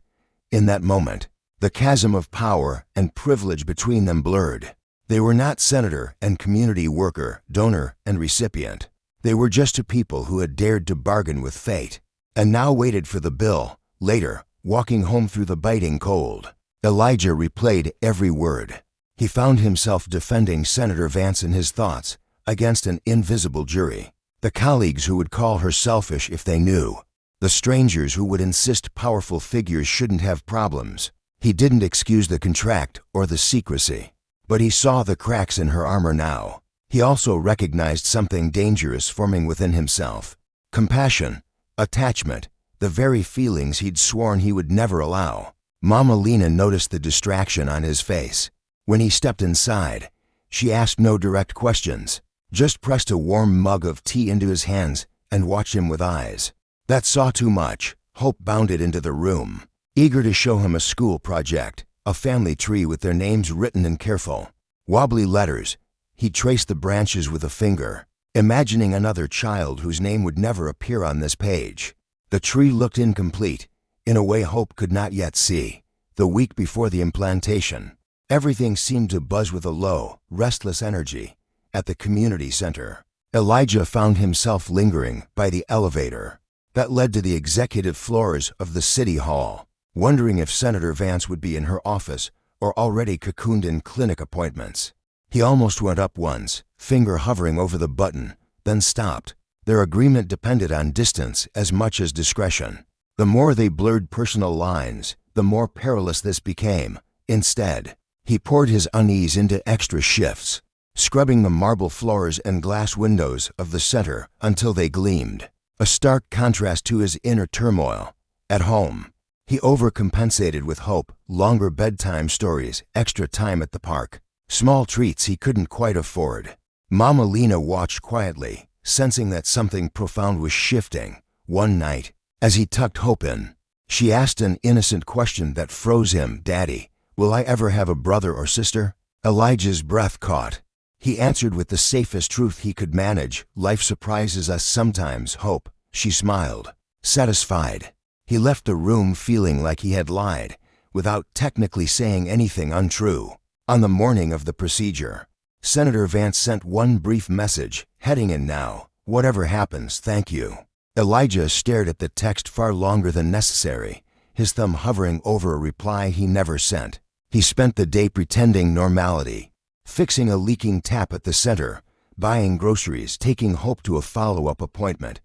In that moment, the chasm of power and privilege between them blurred. They were not senator and community worker, donor and recipient. They were just two people who had dared to bargain with fate, and now waited for the bill. Later, walking home through the biting cold, Elijah replayed every word. He found himself defending Senator Vance in his thoughts against an invisible jury. The colleagues who would call her selfish if they knew. The strangers who would insist powerful figures shouldn't have problems. He didn't excuse the contract or the secrecy, but he saw the cracks in her armor now. He also recognized something dangerous forming within himself. Compassion, attachment, the very feelings he'd sworn he would never allow. Mama Lena noticed the distraction on his face. When he stepped inside, she asked no direct questions, just pressed a warm mug of tea into his hands and watched him with eyes that saw too much. Hope bounded into the room, eager to show him a school project, a family tree with their names written in careful, wobbly letters. He traced the branches with a finger, imagining another child whose name would never appear on this page. The tree looked incomplete, in a way Hope could not yet see. The week before the implantation, everything seemed to buzz with a low, restless energy. At the community center, Elijah found himself lingering by the elevator that led to the executive floors of the city hall. wondering if Senator Vance would be in her office or already cocooned in clinic appointments. He almost went up once, finger hovering over the button, then stopped. Their agreement depended on distance as much as discretion. The more they blurred personal lines, the more perilous this became. Instead, he poured his unease into extra shifts, scrubbing the marble floors and glass windows of the center until they gleamed, a stark contrast to his inner turmoil. At home, he overcompensated with hope, longer bedtime stories, extra time at the park, small treats he couldn't quite afford. Mama Lena watched quietly, sensing that something profound was shifting. One night, as he tucked Hope in, she asked an innocent question that froze him. "Daddy, will I ever have a brother or sister?" Elijah's breath caught. He answered with the safest truth he could manage. "Life surprises us sometimes, Hope." She smiled, satisfied. He left the room feeling like he had lied, without technically saying anything untrue. On the morning of the procedure, Senator Vance sent one brief message: "Heading in now. Whatever happens, thank you." Elijah stared at the text far longer than necessary, his thumb hovering over a reply he never sent. He spent the day pretending normality, fixing a leaking tap at the center, buying groceries, taking Hope to a follow-up appointment.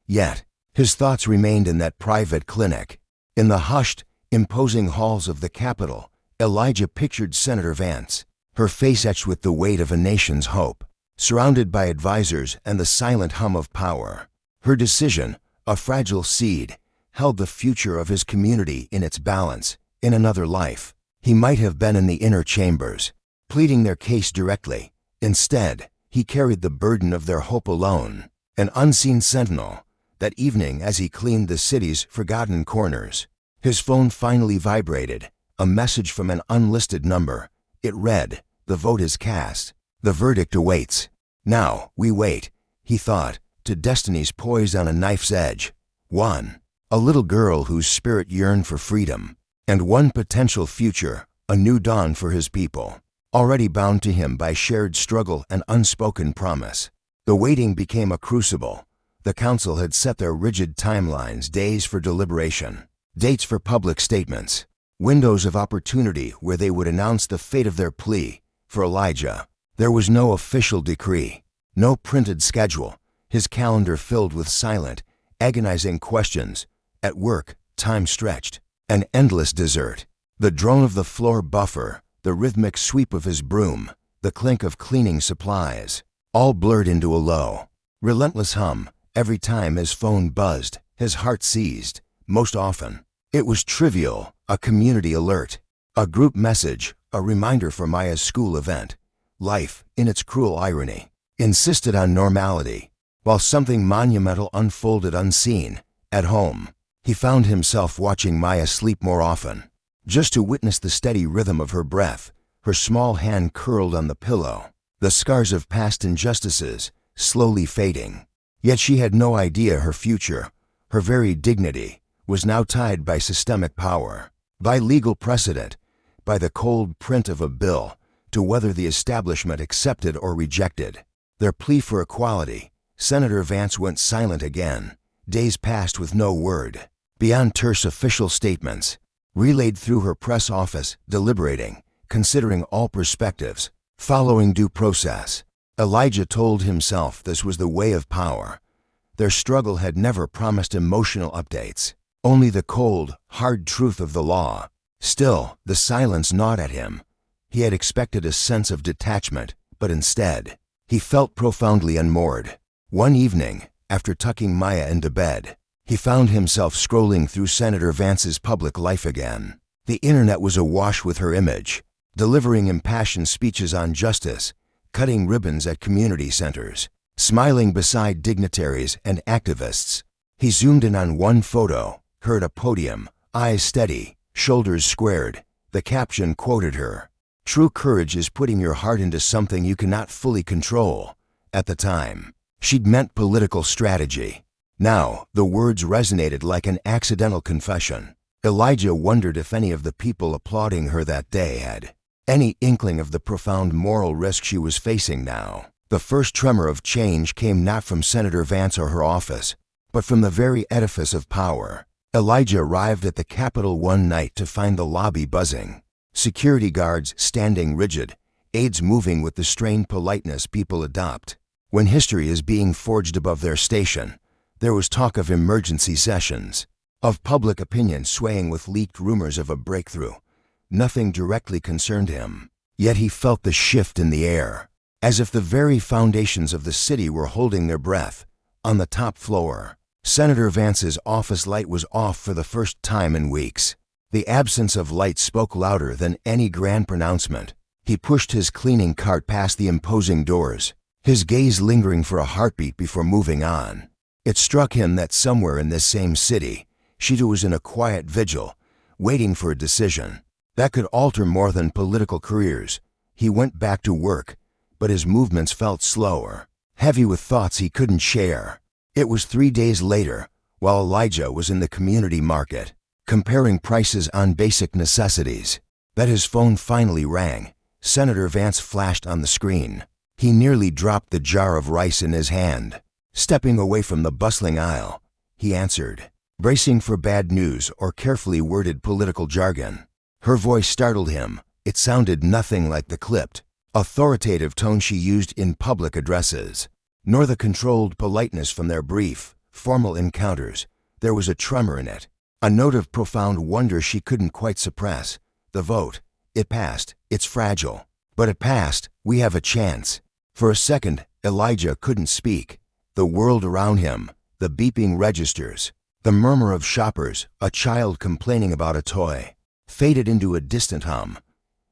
Yet, his thoughts remained in that private clinic. In the hushed, imposing halls of the Capitol, Elijah pictured Senator Vance, her face etched with the weight of a nation's hope, surrounded by advisors and the silent hum of power. Her decision, a fragile seed, held the future of his community in its balance. In another life, he might have been in the inner chambers, pleading their case directly. Instead, he carried the burden of their hope alone, an unseen sentinel. That evening, as he cleaned the city's forgotten corners, his phone finally vibrated, a message from an unlisted number. It read, "The vote is cast. The verdict awaits. Now we wait," he thought, to destinies poised on a knife's edge. One, a little girl whose spirit yearned for freedom, and one potential future, a new dawn for his people, already bound to him by shared struggle and unspoken promise. The waiting became a crucible. The council had set their rigid timelines: days for deliberation, dates for public statements, windows of opportunity where they would announce the fate of their plea. For Elijah, there was no official decree, no printed schedule, his calendar filled with silent, agonizing questions. At work, time stretched, an endless desert. The drone of the floor buffer, the rhythmic sweep of his broom, the clink of cleaning supplies, all blurred into a low, relentless hum. Every time his phone buzzed, his heart seized. Most often, it was trivial, a community alert, a group message, a reminder for Maya's school event. Life, in its cruel irony, insisted on normality, while something monumental unfolded unseen. At home, he found himself watching Maya sleep more often, just to witness the steady rhythm of her breath, her small hand curled on the pillow, the scars of past injustices slowly fading. Yet she had no idea her future, her very dignity, was now tied by systemic power, by legal precedent, by the cold print of a bill, to whether the establishment accepted or rejected their plea for equality. Senator Vance went silent again. Days passed with no word, beyond terse official statements, relayed through her press office, deliberating, considering all perspectives, following due process. Elijah told himself this was the way of power. Their struggle had never promised emotional updates, only the cold, hard truth of the law. Still, the silence gnawed at him. He had expected a sense of detachment, but instead, he felt profoundly unmoored. One evening, after tucking Maya into bed, he found himself scrolling through Senator Vance's public life again. The internet was awash with her image, delivering impassioned speeches on justice, cutting ribbons at community centers, smiling beside dignitaries and activists. He zoomed in on one photo, her at a podium, eyes steady, shoulders squared. The caption quoted her, "True courage is putting your heart into something you cannot fully control." At the time, she'd meant political strategy. Now, the words resonated like an accidental confession. Elijah wondered if any of the people applauding her that day had any inkling of the profound moral risk she was facing now. The first tremor of change came not from Senator Vance or her office, but from the very edifice of power. Elijah arrived at the Capitol one night to find the lobby buzzing. Security guards standing rigid, aides moving with the strained politeness people adopt when history is being forged above their station. There was talk of emergency sessions, of public opinion swaying with leaked rumors of a breakthrough. Nothing directly concerned him, yet he felt the shift in the air, as if the very foundations of the city were holding their breath. On the top floor, Senator Vance's office light was off for the first time in weeks. The absence of light spoke louder than any grand pronouncement. He pushed his cleaning cart past the imposing doors, his gaze lingering for a heartbeat before moving on. It struck him that somewhere in this same city, she too was in a quiet vigil, waiting for a decision that could alter more than political careers. He went back to work, but his movements felt slower, heavy with thoughts he couldn't share. It was 3 days later, while Elijah was in the community market, comparing prices on basic necessities, that his phone finally rang. Senator Vance flashed on the screen. He nearly dropped the jar of rice in his hand. Stepping away from the bustling aisle, he answered, bracing for bad news or carefully worded political jargon. Her voice startled him. It sounded nothing like the clipped, authoritative tone she used in public addresses, nor the controlled politeness from their brief, formal encounters. There was a tremor in it, a note of profound wonder she couldn't quite suppress. The vote, it passed. It's fragile, but it passed. We have a chance. For a second, Elijah couldn't speak. The world around him, the beeping registers, the murmur of shoppers, a child complaining about a toy, faded into a distant hum.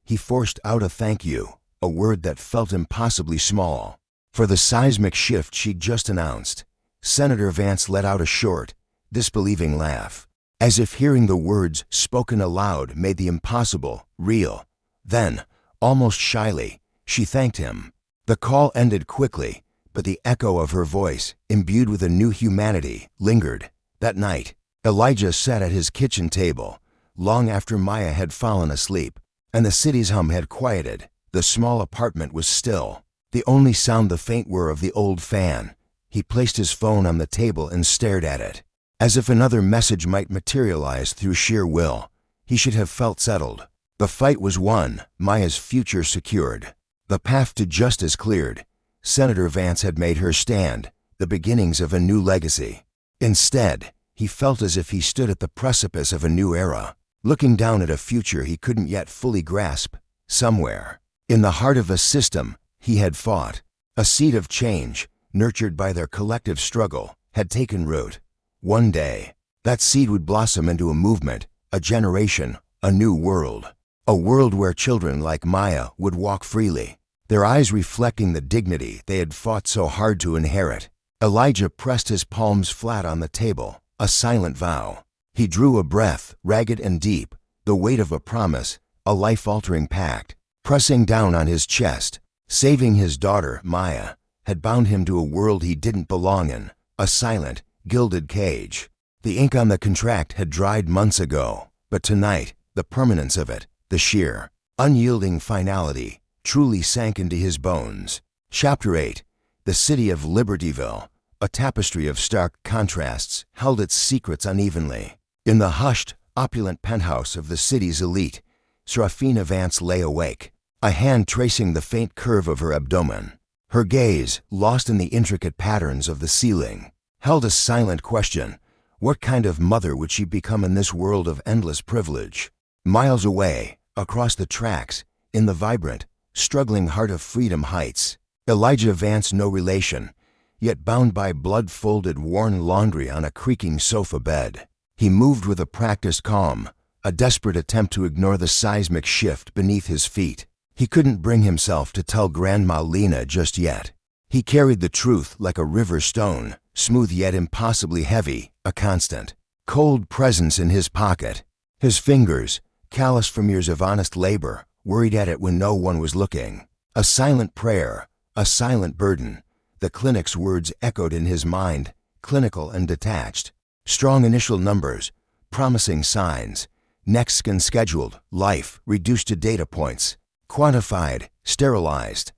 He forced out a thank you, a word that felt impossibly small, for the seismic shift she'd just announced. Senator Vance let out a short, disbelieving laugh, as if hearing the words spoken aloud made the impossible real. Then, almost shyly, she thanked him. The call ended quickly, but the echo of her voice, imbued with a new humanity, lingered. That night, Elijah sat at his kitchen table, long after Maya had fallen asleep, and the city's hum had quieted. The small apartment was still, the only sound the faint whir of the old fan. He placed his phone on the table and stared at it, as if another message might materialize through sheer will. He should have felt settled. The fight was won, Maya's future secured, the path to justice cleared. Senator Vance had made her stand, the beginnings of a new legacy. Instead, he felt as if he stood at the precipice of a new era, looking down at a future he couldn't yet fully grasp. Somewhere, in the heart of a system he had fought, a seed of change, nurtured by their collective struggle, had taken root. One day, that seed would blossom into a movement, a generation, a new world. A world where children like Maya would walk freely, their eyes reflecting the dignity they had fought so hard to inherit. Elijah pressed his palms flat on the table, a silent vow. He drew a breath, ragged and deep, the weight of a promise, a life-altering pact, pressing down on his chest. Saving his daughter, Maya, had bound him to a world he didn't belong in, a silent, gilded cage. The ink on the contract had dried months ago, but tonight, the permanence of it, the sheer, unyielding finality, truly sank into his bones. Chapter 8. The city of Libertyville, a tapestry of stark contrasts, held its secrets unevenly. In the hushed, opulent penthouse of the city's elite, Serafina Vance lay awake, a hand tracing the faint curve of her abdomen. Her gaze, lost in the intricate patterns of the ceiling, held a silent question. What kind of mother would she become in this world of endless privilege? Miles away, across the tracks, in the vibrant, struggling heart of Freedom Heights, Elijah Vance, no relation, yet bound by blood-folded worn laundry on a creaking sofa bed. He moved with a practiced calm, a desperate attempt to ignore the seismic shift beneath his feet. He couldn't bring himself to tell Grandma Lena just yet. He carried the truth like a river stone, smooth yet impossibly heavy, a constant, cold presence in his pocket. His fingers, callous from years of honest labor, worried at it when no one was looking. A silent prayer, a silent burden. The clinic's words echoed in his mind, clinical and detached. Strong initial numbers, promising signs. Next scan scheduled, life reduced to data points, quantified, sterilized.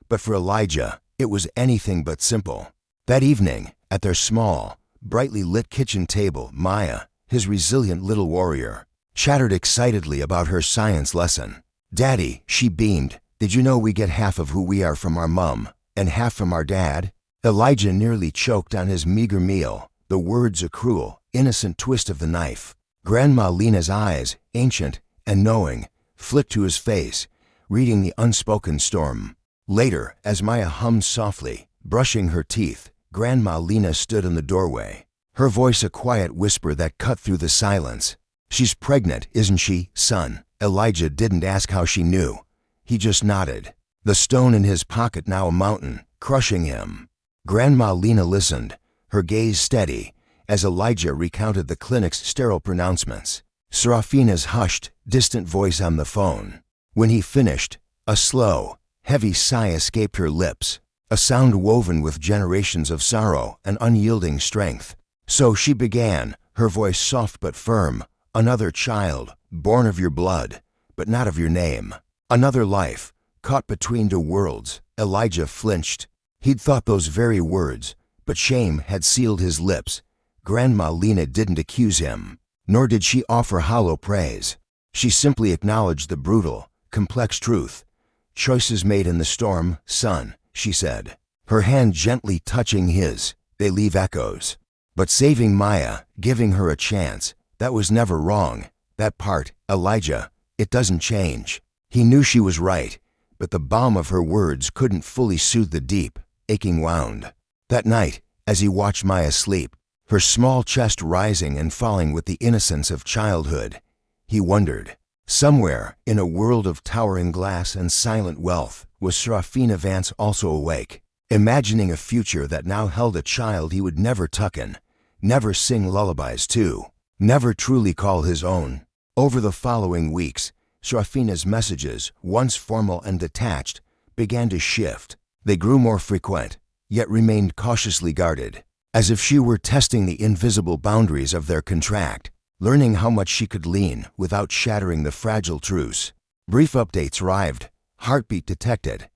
But for Elijah, it was anything but simple. That evening, at their small, brightly lit kitchen table, Maya, his resilient little warrior, chattered excitedly about her science lesson. "Daddy," she beamed, "did you know we get half of who we are from our mom, and half from our dad?" Elijah nearly choked on his meager meal, the words a cruel, innocent twist of the knife. Grandma Lena's eyes, ancient and knowing, flicked to his face, reading the unspoken storm. Later, as Maya hummed softly, brushing her teeth, Grandma Lena stood in the doorway, her voice a quiet whisper that cut through the silence. "She's pregnant, isn't she, son?" Elijah didn't ask how she knew. He just nodded, the stone in his pocket now a mountain, crushing him. Grandma Lena listened, her gaze steady, as Elijah recounted the clinic's sterile pronouncements. Serafina's hushed, distant voice on the phone. When he finished, a slow, heavy sigh escaped her lips, a sound woven with generations of sorrow and unyielding strength. "So she began, her voice soft but firm, another child, born of your blood, but not of your name. Another life, caught between two worlds." Elijah flinched. He'd thought those very words, but shame had sealed his lips. Grandma Lena didn't accuse him, nor did she offer hollow praise. She simply acknowledged the brutal, complex truth. "Choices made in the storm, son," she said, her hand gently touching his. "They leave echoes. But saving Maya, giving her a chance, that was never wrong. That part, Elijah, it doesn't change." He knew she was right, but the balm of her words couldn't fully soothe the deep, aching wound. That night, as he watched Maya sleep, her small chest rising and falling with the innocence of childhood, he wondered, somewhere in a world of towering glass and silent wealth, was Serafina Vance also awake, imagining a future that now held a child he would never tuck in, never sing lullabies to, never truly call his own. Over the following weeks, Serafina's messages, once formal and detached, began to shift. They grew more frequent, yet remained cautiously guarded, as if she were testing the invisible boundaries of their contract, learning how much she could lean without shattering the fragile truce. Brief updates arrived, heartbeat detected.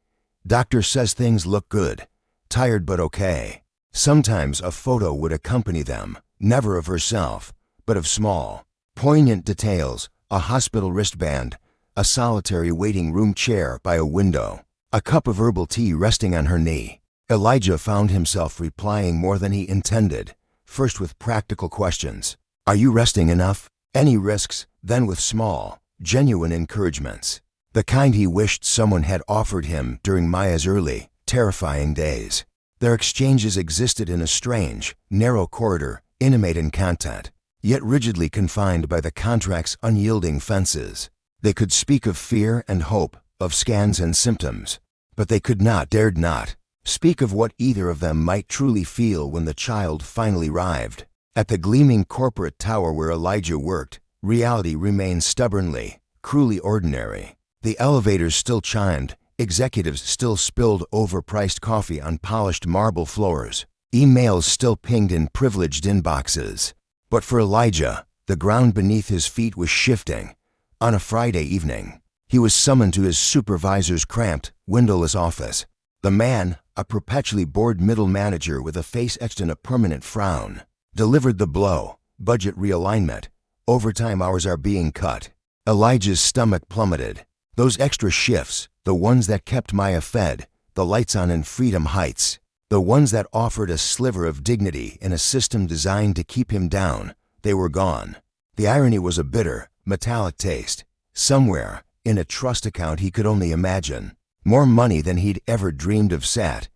"Doctor says things look good. Tired but okay." Sometimes a photo would accompany them, never of herself, but of small, poignant details, a hospital wristband, a solitary waiting room chair by a window, a cup of herbal tea resting on her knee. Elijah found himself replying more than he intended, first with practical questions. "Are you resting enough? Any risks?" Then with small, genuine encouragements, the kind he wished someone had offered him during Maya's early, terrifying days. Their exchanges existed in a strange, narrow corridor, intimate in content, yet rigidly confined by the contract's unyielding fences. They could speak of fear and hope, of scans and symptoms, but they could not, dared not, speak of what either of them might truly feel when the child finally arrived. At the gleaming corporate tower where Elijah worked, reality remained stubbornly, cruelly ordinary. The elevators still chimed, executives still spilled overpriced coffee on polished marble floors, emails still pinged in privileged inboxes. But for Elijah, the ground beneath his feet was shifting. On a Friday evening, he was summoned to his supervisor's cramped, windowless office. The man, a perpetually bored middle manager with a face etched in a permanent frown, delivered the blow. "Budget realignment. Overtime hours are being cut." Elijah's stomach plummeted. Those extra shifts, the ones that kept Maya fed, the lights on in Freedom Heights, the ones that offered a sliver of dignity in a system designed to keep him down, they were gone. The irony was a bitter, metallic taste. Somewhere, in a trust account he could only imagine, more money than he'd ever dreamed of sat,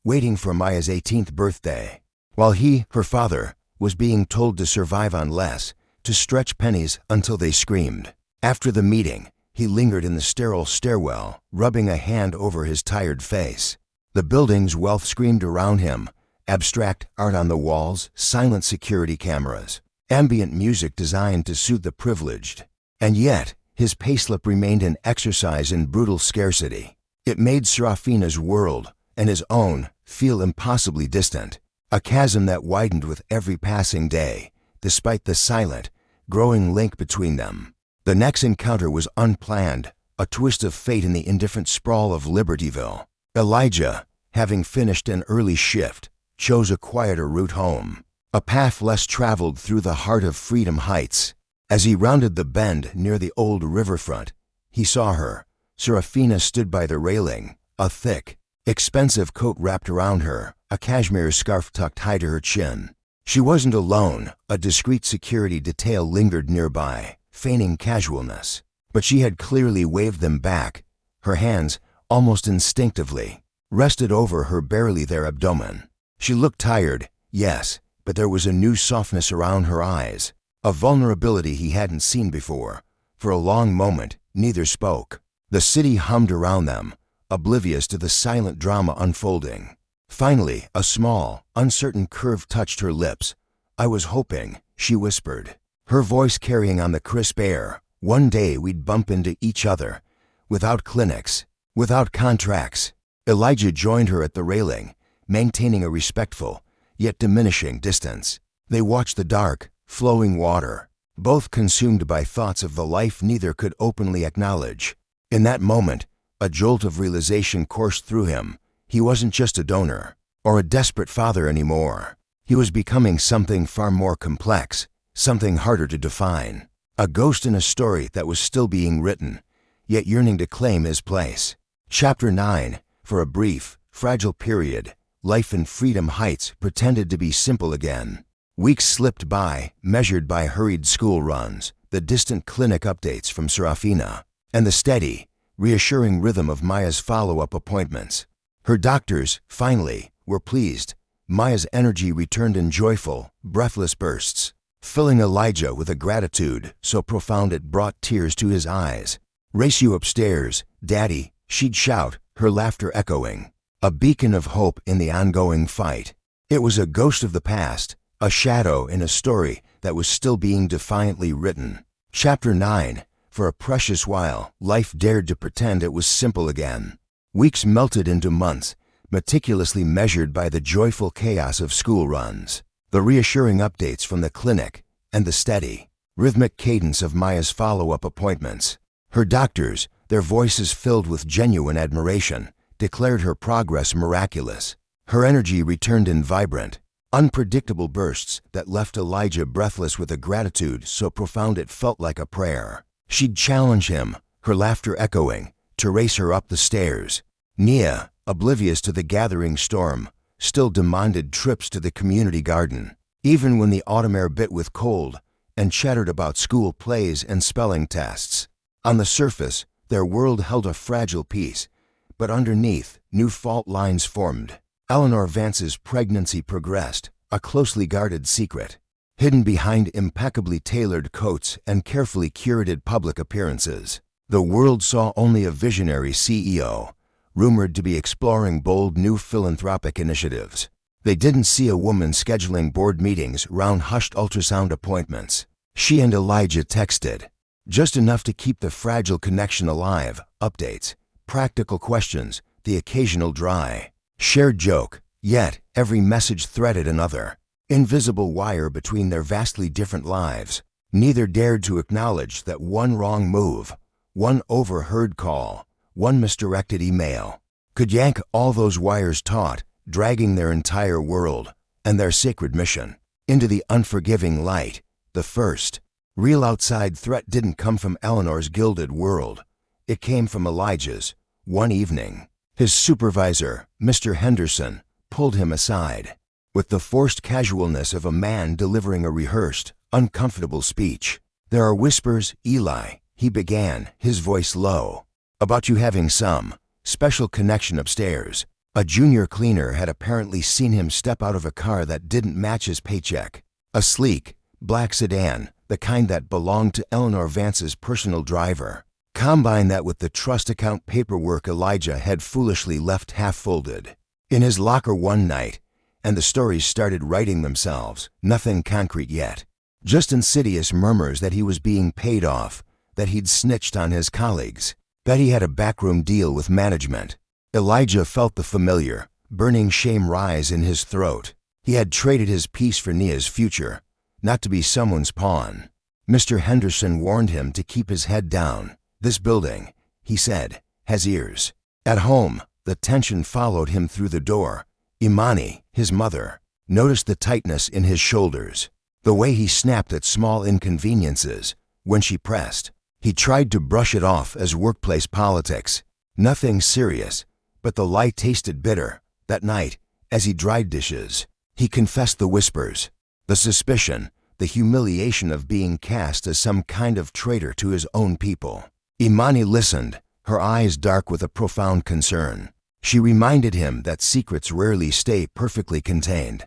waiting for Maya's 18th birthday, while he, her father, was being told to survive on less, to stretch pennies until they screamed. After the meeting, he lingered in the sterile stairwell, rubbing a hand over his tired face. The building's wealth screamed around him, abstract art on the walls, silent security cameras, ambient music designed to soothe the privileged. And yet, his payslip remained an exercise in brutal scarcity. It made Serafina's world, and his own, feel impossibly distant, a chasm that widened with every passing day, despite the silent, growing link between them. The next encounter was unplanned, a twist of fate in the indifferent sprawl of Libertyville. Elijah, having finished an early shift, chose a quieter route home. a path less traveled through the heart of Freedom Heights. As he rounded the bend near the old riverfront, he saw her. Serafina stood by the railing, a thick, expensive coat wrapped around her, a cashmere scarf tucked high to her chin. She wasn't alone. A discreet security detail lingered nearby, feigning casualness. But she had clearly waved them back. Her hands, almost instinctively, rested over her barely there abdomen. She looked tired, yes, but there was a new softness around her eyes, a vulnerability he hadn't seen before. For a long moment, neither spoke. The city hummed around them, oblivious to the silent drama unfolding. Finally, a small, uncertain curve touched her lips. "I was hoping," she whispered, her voice carrying on the crisp air, "one day we'd bump into each other, without clinics, without contracts." Elijah joined her at the railing, maintaining a respectful, yet diminishing distance. They watched the dark, flowing water, both consumed by thoughts of the life neither could openly acknowledge. In that moment, a jolt of realization coursed through him. He wasn't just a donor, or a desperate father anymore. He was becoming something far more complex, something harder to define. A ghost in a story that was still being written, yet yearning to claim his place. Chapter 9. For a brief, fragile period, life in Freedom Heights pretended to be simple again. Weeks slipped by, measured by hurried school runs, the distant clinic updates from Serafina, and the steady, reassuring rhythm of Maya's follow-up appointments. Her doctors, finally, were pleased. Maya's energy returned in joyful, breathless bursts, filling Elijah with a gratitude so profound it brought tears to his eyes. "Race you upstairs, Daddy," she'd shout, her laughter echoing, a beacon of hope in the ongoing fight. It was a ghost of the past, a shadow in a story that was still being defiantly written. Chapter 9. For a precious while, life dared to pretend it was simple again. Weeks melted into months, meticulously measured by the joyful chaos of school runs, the reassuring updates from the clinic, and the steady, rhythmic cadence of Maya's follow-up appointments. Her doctors, their voices filled with genuine admiration, declared her progress miraculous. Her energy returned in vibrant, unpredictable bursts that left Elijah breathless with a gratitude so profound it felt like a prayer. She'd challenge him, her laughter echoing, to race her up the stairs. Nia, oblivious to the gathering storm, still demanded trips to the community garden, even when the autumn air bit with cold, and chattered about school plays and spelling tests. On the surface, their world held a fragile peace, but underneath, new fault lines formed. Eleanor Vance's pregnancy progressed, a closely guarded secret, hidden behind impeccably tailored coats and carefully curated public appearances. The world saw only a visionary CEO, rumored to be exploring bold new philanthropic initiatives. They didn't see a woman scheduling board meetings round hushed ultrasound appointments. She and Elijah texted, just enough to keep the fragile connection alive, updates, practical questions, the occasional dry, shared joke, yet every message threaded another invisible wire between their vastly different lives. Neither dared to acknowledge that one wrong move, one overheard call, one misdirected email, could yank all those wires taut, dragging their entire world and their sacred mission into the unforgiving light. The first real outside threat didn't come from Eleanor's gilded world. It came from Elijah's. One evening, his supervisor, Mr. Henderson, pulled him aside. With the forced casualness of a man delivering a rehearsed, uncomfortable speech. "There are whispers, Eli," he began, his voice low, "about you having some special connection upstairs." A junior cleaner had apparently seen him step out of a car that didn't match his paycheck. A sleek, black sedan, the kind that belonged to Eleanor Vance's personal driver. Combine that with the trust account paperwork Elijah had foolishly left half-folded in his locker one night, and the stories started writing themselves. Nothing concrete yet. Just insidious murmurs that he was being paid off, that he'd snitched on his colleagues, that he had a backroom deal with management. Elijah felt the familiar, burning shame rise in his throat. He had traded his peace for Nia's future, not to be someone's pawn. Mr. Henderson warned him to keep his head down. "This building," he said, "has ears." At home, the tension followed him through the door. Imani, his mother, Noticed the tightness in his shoulders, the way he snapped at small inconveniences when she pressed. He tried to brush it off as workplace politics. Nothing serious, but the lie tasted bitter. That night, as he dried dishes, he confessed the whispers, the suspicion, the humiliation of being cast as some kind of traitor to his own people. Imani listened, her eyes dark with a profound concern. She reminded him that secrets rarely stay perfectly contained.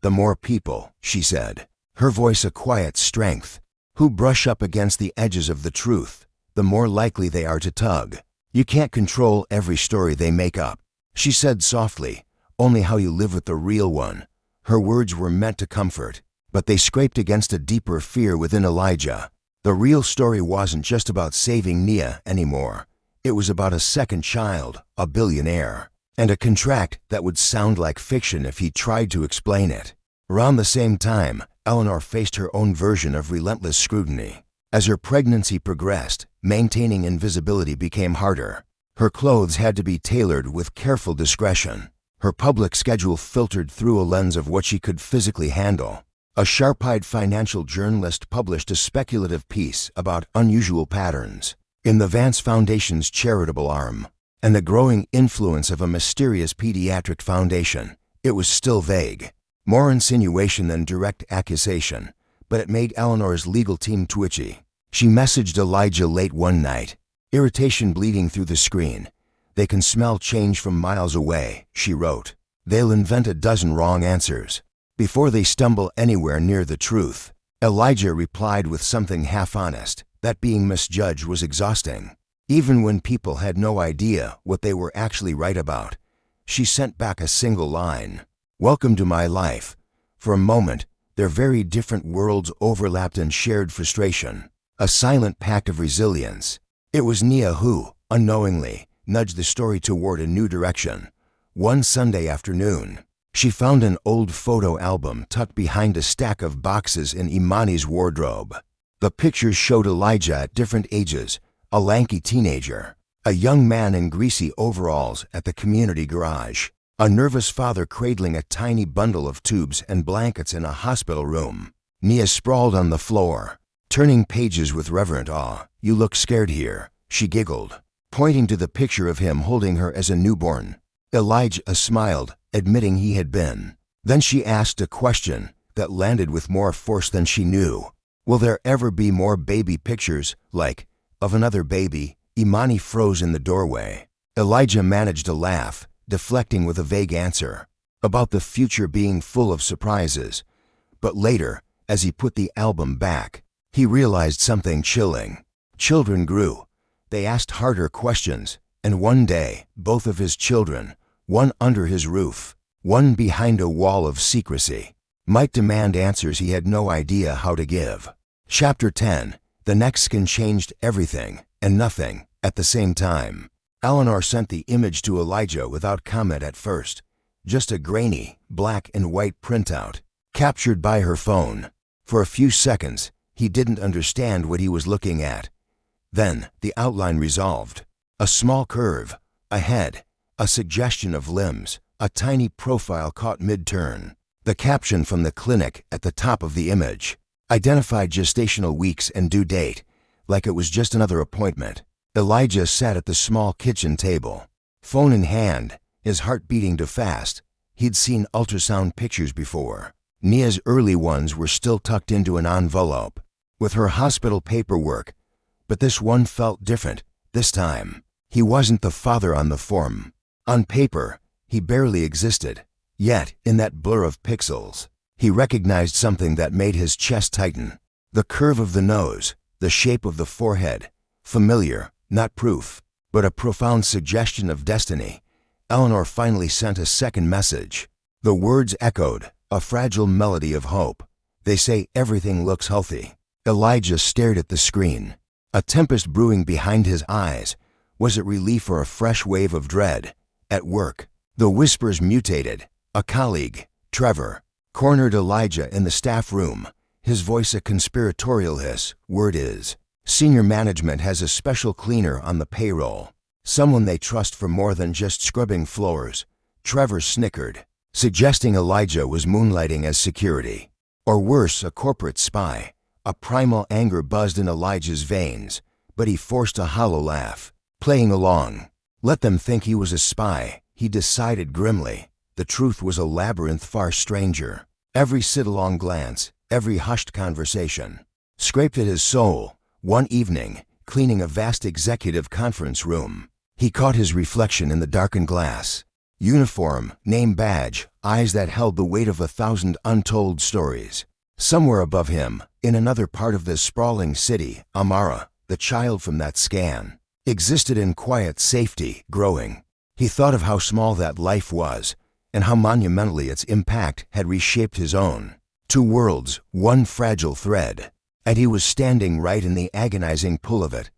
The more people, she said, her voice a quiet strength, who brush up against the edges of the truth, the more likely they are to tug. You can't control every story they make up, she said softly, only how you live with the real one. Her words were meant to comfort, but they scraped against a deeper fear within Elijah. The real story wasn't just about saving Nia anymore. It was about a second child, a billionaire, and a contract that would sound like fiction if he tried to explain it. Around the same time, Eleanor faced her own version of relentless scrutiny. As her pregnancy progressed, maintaining invisibility became harder. Her clothes had to be tailored with careful discretion. Her public schedule filtered through a lens of what she could physically handle. A sharp-eyed financial journalist published a speculative piece about unusual patterns in the Vance Foundation's charitable arm, and the growing influence of a mysterious pediatric foundation. It was still vague, more insinuation than direct accusation, but it made Eleanor's legal team twitchy. She messaged Elijah late one night, irritation bleeding through the screen. They can smell change from miles away, she wrote. They'll invent a dozen wrong answers before they stumble anywhere near the truth. Elijah replied with something half-honest, that being misjudged was exhausting. Even when people had no idea what they were actually right about, she sent back a single line. Welcome to my life. For a moment, their very different worlds overlapped in shared frustration, a silent pact of resilience. It was Nia who, unknowingly, nudged the story toward a new direction. One Sunday afternoon, she found an old photo album tucked behind a stack of boxes in Imani's wardrobe. The pictures showed Elijah at different ages, a lanky teenager, a young man in greasy overalls at the community garage, a nervous father cradling a tiny bundle of tubes and blankets in a hospital room. Nia sprawled on the floor, turning pages with reverent awe. You look scared here, she giggled, pointing to the picture of him holding her as a newborn. Elijah smiled, admitting he had been. Then she asked a question that landed with more force than she knew. Will there ever be more baby pictures, like, of another baby? Imani froze in the doorway. Elijah managed to laugh, deflecting with a vague answer about the future being full of surprises. But later, as he put the album back, he realized something chilling. Children grew. They asked harder questions, and one day, both of his children, one under his roof, one behind a wall of secrecy, might demand answers he had no idea how to give. Chapter 10. The next skin changed everything and nothing at the same time. Eleanor sent the image to Elijah without comment at first, just a grainy, black and white printout, captured by her phone. For a few seconds, he didn't understand what he was looking at. Then, the outline resolved. A small curve, a head, a suggestion of limbs, a tiny profile caught mid-turn. The caption from the clinic at the top of the image identified gestational weeks and due date, like it was just another appointment. Elijah sat at the small kitchen table, phone in hand, his heart beating too fast. He'd seen ultrasound pictures before. Nia's early ones were still tucked into an envelope with her hospital paperwork, but this one felt different. This time, he wasn't the father on the form. On paper, he barely existed. Yet, in that blur of pixels, he recognized something that made his chest tighten. The curve of the nose, the shape of the forehead. Familiar, not proof, but a profound suggestion of destiny. Eleanor finally sent a second message. The words echoed, a fragile melody of hope. They say everything looks healthy. Elijah stared at the screen, a tempest brewing behind his eyes. Was it relief or a fresh wave of dread? At work, the whispers mutated. A colleague, Trevor, cornered Elijah in the staff room, his voice a conspiratorial hiss. Word is, senior management has a special cleaner on the payroll, someone they trust for more than just scrubbing floors. Trevor snickered. suggesting Elijah was moonlighting as security. Or worse, a corporate spy. A primal anger buzzed in Elijah's veins, but he forced a hollow laugh, playing along. Let them think he was a spy, he decided grimly. The truth was a labyrinth far stranger. Every sit-along glance, every hushed conversation, scraped at his soul. One evening, cleaning a vast executive conference room, he caught his reflection in the darkened glass. Uniform, name badge, eyes that held the weight of 1,000 untold stories. Somewhere above him, in another part of this sprawling city, Amara, the child from that scan, existed in quiet safety, growing. He thought of how small that life was, and how monumentally its impact had reshaped his own. Two worlds, one fragile thread. And he was standing right in the agonizing pull of it.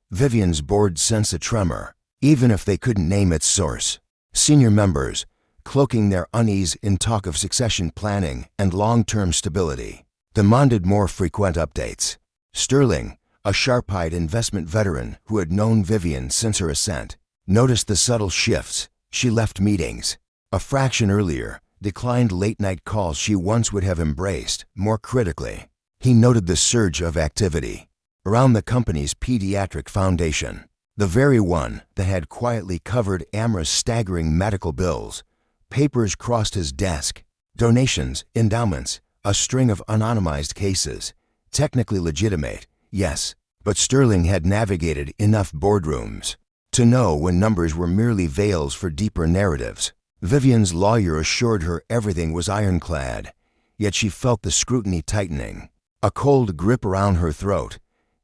Vivian's board sensed a tremor, even if they couldn't name its source. Senior members, cloaking their unease in talk of succession planning and long-term stability, demanded more frequent updates. Sterling, a sharp-eyed investment veteran who had known Vivian since her ascent, noticed the subtle shifts. She left meetings a fraction earlier, declined late-night calls she once would have embraced more critically. He noted the surge of activity around the company's pediatric foundation, the very one that had quietly covered Amra's staggering medical bills. Papers crossed his desk, donations, endowments, a string of anonymized cases, technically legitimate, yes, but Sterling had navigated enough boardrooms to know when numbers were merely veils for deeper narratives. Vivian's lawyer assured her everything was ironclad, yet she felt the scrutiny tightening, a cold grip around her throat.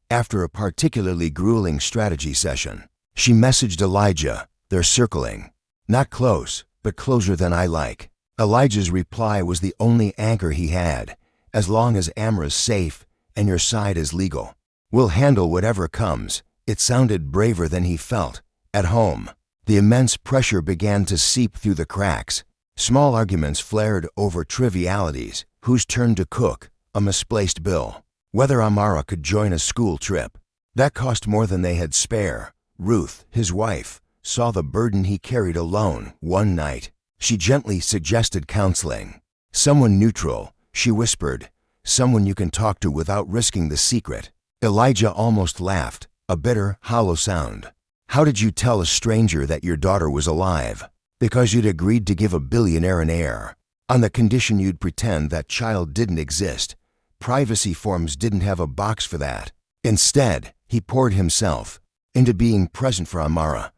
After a particularly grueling strategy session, she messaged Elijah, "They're circling. Not close, but closer than I like." Elijah's reply was the only anchor he had. "As long as Amra's safe and your side is legal, we'll handle whatever comes." It sounded braver than he felt at home. The immense pressure began to seep through the cracks. Small arguments flared over trivialities: whose turn to cook, a misplaced bill, whether Amara could join a school trip. That cost more than they had spare. Ruth, his wife, saw the burden he carried alone. One night, she gently suggested counseling. "Someone neutral," she whispered. "Someone you can talk to without risking the secret." Elijah almost laughed, a bitter, hollow sound. "How did you tell a stranger that your daughter was alive?" "Because you'd agreed to give a billionaire an heir, on the condition you'd pretend that child didn't exist. Privacy forms didn't have a box for that." Instead, he poured himself into being present for Amara.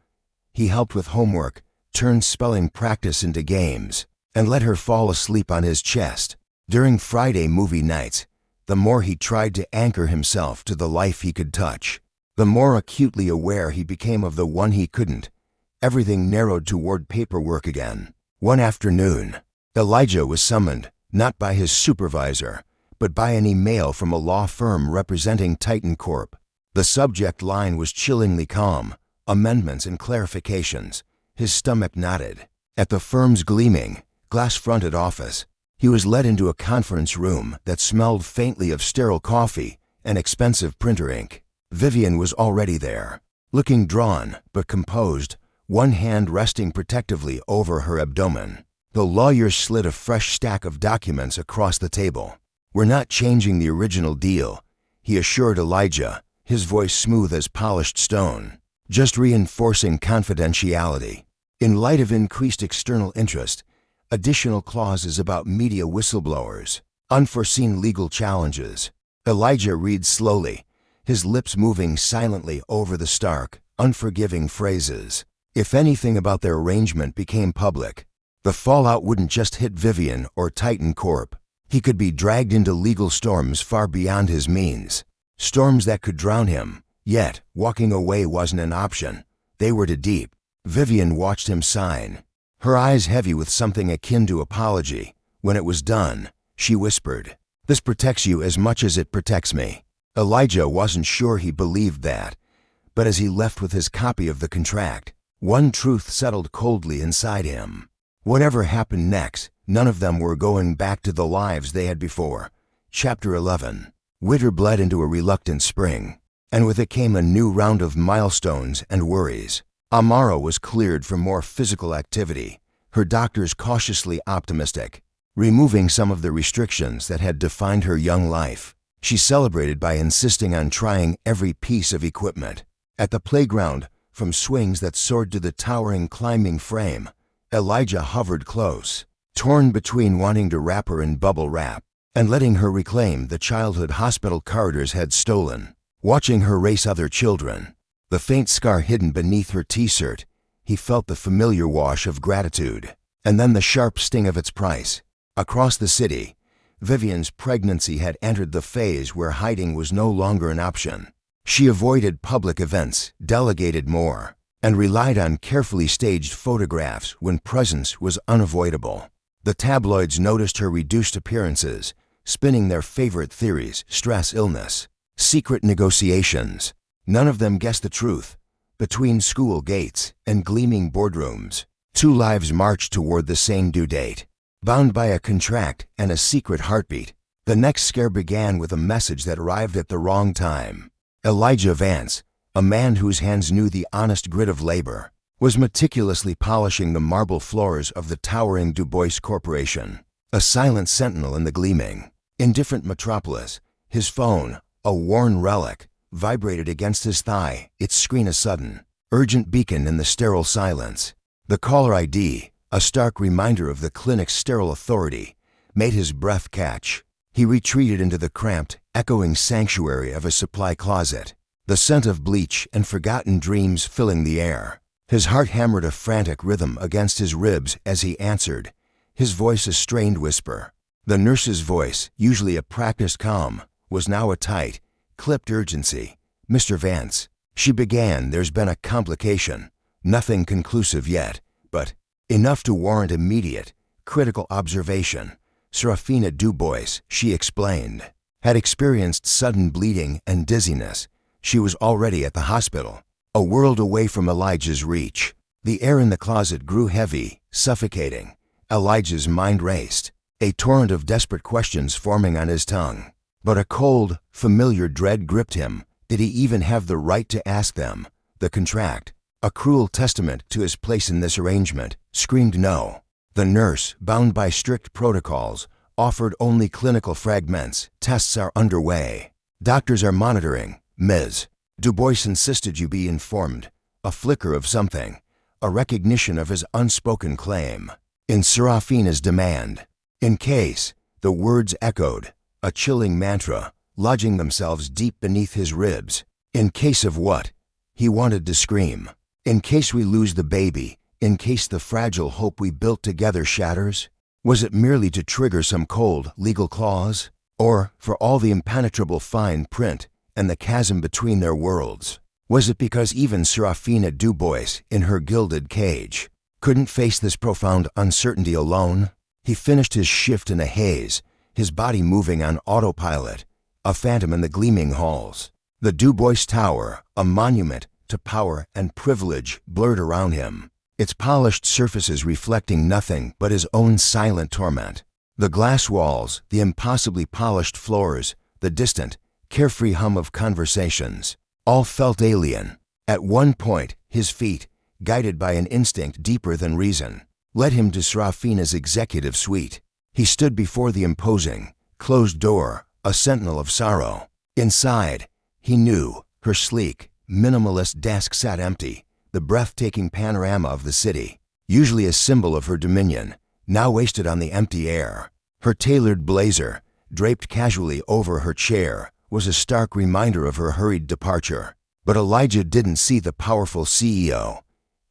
He helped with homework, turned spelling practice into games, and let her fall asleep on his chest. During Friday movie nights, the more he tried to anchor himself to the life he could touch, the more acutely aware he became of the one he couldn't. Everything narrowed toward paperwork again. One afternoon, Elijah was summoned, not by his supervisor, but by an email from a law firm representing Titan Corp. The subject line was chillingly calm: amendments and clarifications. His stomach knotted. At the firm's gleaming, glass-fronted office, he was led into a conference room that smelled faintly of sterile coffee and expensive printer ink. Vivian was already there, looking drawn but composed, one hand resting protectively over her abdomen. The lawyer slid a fresh stack of documents across the table. "We're not changing the original deal," he assured Elijah, his voice smooth as polished stone. "Just reinforcing confidentiality. In light of increased external interest, additional clauses about media whistleblowers, unforeseen legal challenges." Elijah read slowly, his lips moving silently over the stark, unforgiving phrases. If anything about their arrangement became public, the fallout wouldn't just hit Vivian or Titan Corp. He could be dragged into legal storms far beyond his means, storms that could drown him. Yet, walking away wasn't an option. They were too deep. Vivian watched him sign, her eyes heavy with something akin to apology. When it was done, she whispered, "This protects you as much as it protects me." Elijah wasn't sure he believed that, but as he left with his copy of the contract, one truth settled coldly inside him. Whatever happened next, none of them were going back to the lives they had before. Chapter 11. Winter bled into a reluctant spring, and with it came a new round of milestones and worries. Amara was cleared for more physical activity, her doctors cautiously optimistic. Removing some of the restrictions that had defined her young life, she celebrated by insisting on trying every piece of equipment. At the playground, from swings that soared to the towering climbing frame, Elijah hovered close, torn between wanting to wrap her in bubble wrap and letting her reclaim the childhood hospital corridors had stolen. Watching her race other children, the faint scar hidden beneath her t-shirt, he felt the familiar wash of gratitude, and then the sharp sting of its price. Across the city, Vivian's pregnancy had entered the phase where hiding was no longer an option. She avoided public events, delegated more, and relied on carefully staged photographs when presence was unavoidable. The tabloids noticed her reduced appearances, spinning their favorite theories: stress, illness, secret negotiations. None of them guessed the truth. Between school gates and gleaming boardrooms, two lives marched toward the same due date, bound by a contract and a secret heartbeat. The next scare began with a message that arrived at the wrong time. Elijah Vance, a man whose hands knew the honest grit of labor, was meticulously polishing the marble floors of the towering Du Bois Corporation, a silent sentinel in the gleaming, indifferent metropolis. His phone, a worn relic, vibrated against his thigh, its screen a sudden, urgent beacon in the sterile silence. The caller ID, a stark reminder of the clinic's sterile authority, made his breath catch. He retreated into the cramped, echoing sanctuary of a supply closet, the scent of bleach and forgotten dreams filling the air. His heart hammered a frantic rhythm against his ribs as he answered, his voice a strained whisper. The nurse's voice, usually a practiced calm, was now a tight, clipped urgency. "Mr. Vance," she began, "there's been a complication. Nothing conclusive yet, but enough to warrant immediate, critical observation. Serafina Du Bois," she explained, "had experienced sudden bleeding and dizziness. She was already at the hospital, a world away from Elijah's reach." The air in the closet grew heavy, suffocating. Elijah's mind raced, a torrent of desperate questions forming on his tongue. But a cold, familiar dread gripped him. Did he even have the right to ask them? The contract, a cruel testament to his place in this arrangement, screamed no. The nurse, bound by strict protocols, offered only clinical fragments. "Tests are underway. Doctors are monitoring, Ms. Du Bois insisted you be informed." A flicker of something, a recognition of his unspoken claim. In Serafina's demand. In case, the words echoed, a chilling mantra, lodging themselves deep beneath his ribs. In case of what? He wanted to scream. In case we lose the baby, in case the fragile hope we built together shatters? Was it merely to trigger some cold, legal clause? Or, for all the impenetrable fine print and the chasm between their worlds, was it because even Serafina Du Bois, in her gilded cage, couldn't face this profound uncertainty alone? He finished his shift in a haze, his body moving on autopilot, a phantom in the gleaming halls. The Du Bois Tower, a monument to power and privilege, blurred around him, its polished surfaces reflecting nothing but his own silent torment. The glass walls, the impossibly polished floors, the distant, carefree hum of conversations, all felt alien. At one point, his feet, guided by an instinct deeper than reason, led him to Serafina's executive suite. He stood before the imposing, closed door, a sentinel of sorrow. Inside, he knew, her sleek, minimalist desk sat empty, the breathtaking panorama of the city, usually a symbol of her dominion, now wasted on the empty air. Her tailored blazer, draped casually over her chair, was a stark reminder of her hurried departure. But Elijah didn't see the powerful CEO.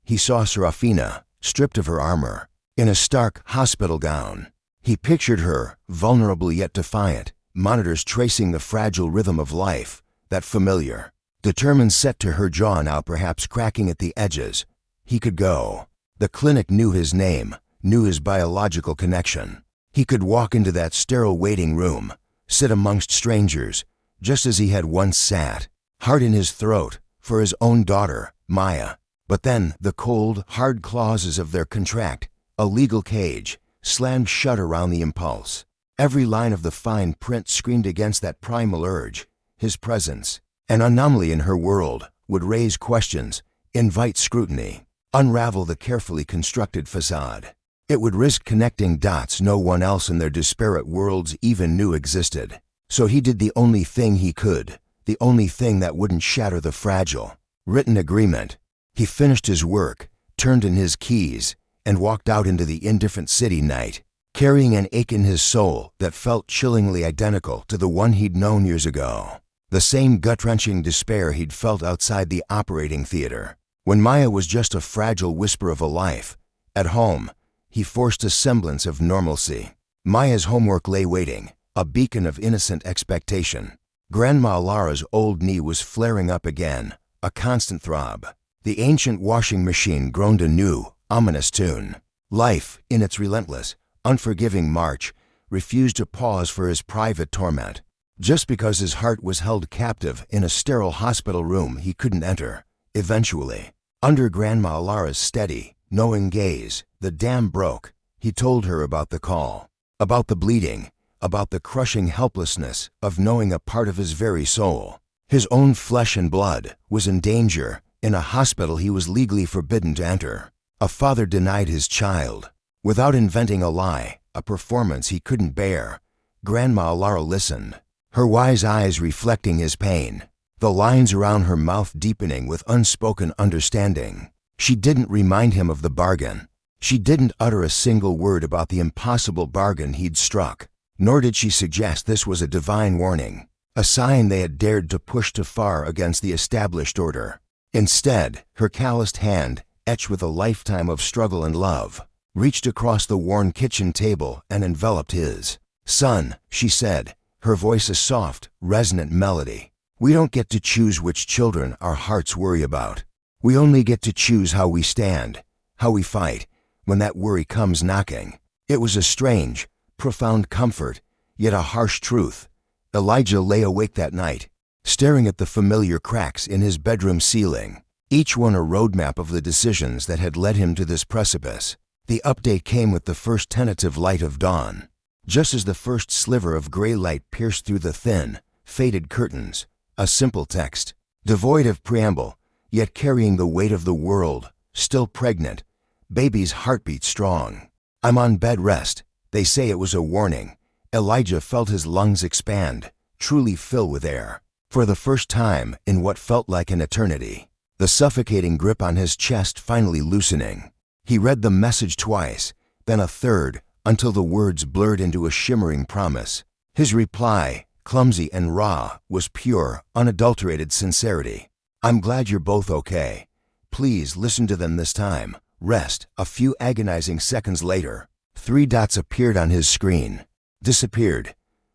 He saw Serafina, stripped of her armor, in a stark hospital gown. He pictured her, vulnerable yet defiant, monitors tracing the fragile rhythm of life, that familiar, determined set to her jaw now perhaps cracking at the edges. He could go. The clinic knew his name, knew his biological connection. He could walk into that sterile waiting room, sit amongst strangers, just as he had once sat, heart in his throat, for his own daughter, Maya. But then the cold, hard clauses of their contract, a legal cage, slammed shut around the impulse. Every line of the fine print screamed against that primal urge. His presence, an anomaly in her world, would raise questions, invite scrutiny, unravel the carefully constructed facade. It would risk connecting dots no one else in their disparate worlds even knew existed. So he did the only thing he could, the only thing that wouldn't shatter the fragile, written agreement. He finished his work, turned in his keys, and walked out into the indifferent city night, carrying an ache in his soul that felt chillingly identical to the one he'd known years ago. The same gut-wrenching despair he'd felt outside the operating theater, when Maya was just a fragile whisper of a life. At home, he forced a semblance of normalcy. Maya's homework lay waiting, a beacon of innocent expectation. Grandma Lara's old knee was flaring up again, a constant throb. The ancient washing machine groaned a new, ominous tune. Life, in its relentless, unforgiving march, refused to pause for his private torment. Just because his heart was held captive in a sterile hospital room he couldn't enter. Eventually, under Grandma Lara's steady, knowing gaze, the dam broke. He told her about the call, about the bleeding, about the crushing helplessness of knowing a part of his very soul, his own flesh and blood, was in danger in a hospital he was legally forbidden to enter. A father denied his child. Without inventing a lie, a performance he couldn't bear, Grandma Lara listened, her wise eyes reflecting his pain, the lines around her mouth deepening with unspoken understanding. She didn't remind him of the bargain. She didn't utter a single word about the impossible bargain he'd struck, nor did she suggest this was a divine warning, a sign they had dared to push too far against the established order. Instead, her calloused hand, etched with a lifetime of struggle and love, reached across the worn kitchen table and enveloped his. "Son," she said, her voice a soft, resonant melody, "we don't get to choose which children our hearts worry about. We only get to choose how we stand, how we fight, when that worry comes knocking." It was a strange, profound comfort, yet a harsh truth. Elijah lay awake that night, staring at the familiar cracks in his bedroom ceiling, each one a roadmap of the decisions that had led him to this precipice. The update came with the first tentative light of dawn. Just as the first sliver of gray light pierced through the thin, faded curtains, a simple text, devoid of preamble, yet carrying the weight of the world, still pregnant, baby's heartbeat strong. "I'm on bed rest." They say it was a warning. Elijah felt his lungs expand, truly fill with air. For the first time in what felt like an eternity, the suffocating grip on his chest finally loosening. He read the message twice, then a third, until the words blurred into a shimmering promise. His reply, clumsy and raw, was pure, unadulterated sincerity. "I'm glad you're both okay. Please listen to them this time. Rest." A few agonizing seconds later, 3 dots appeared on his screen, disappeared,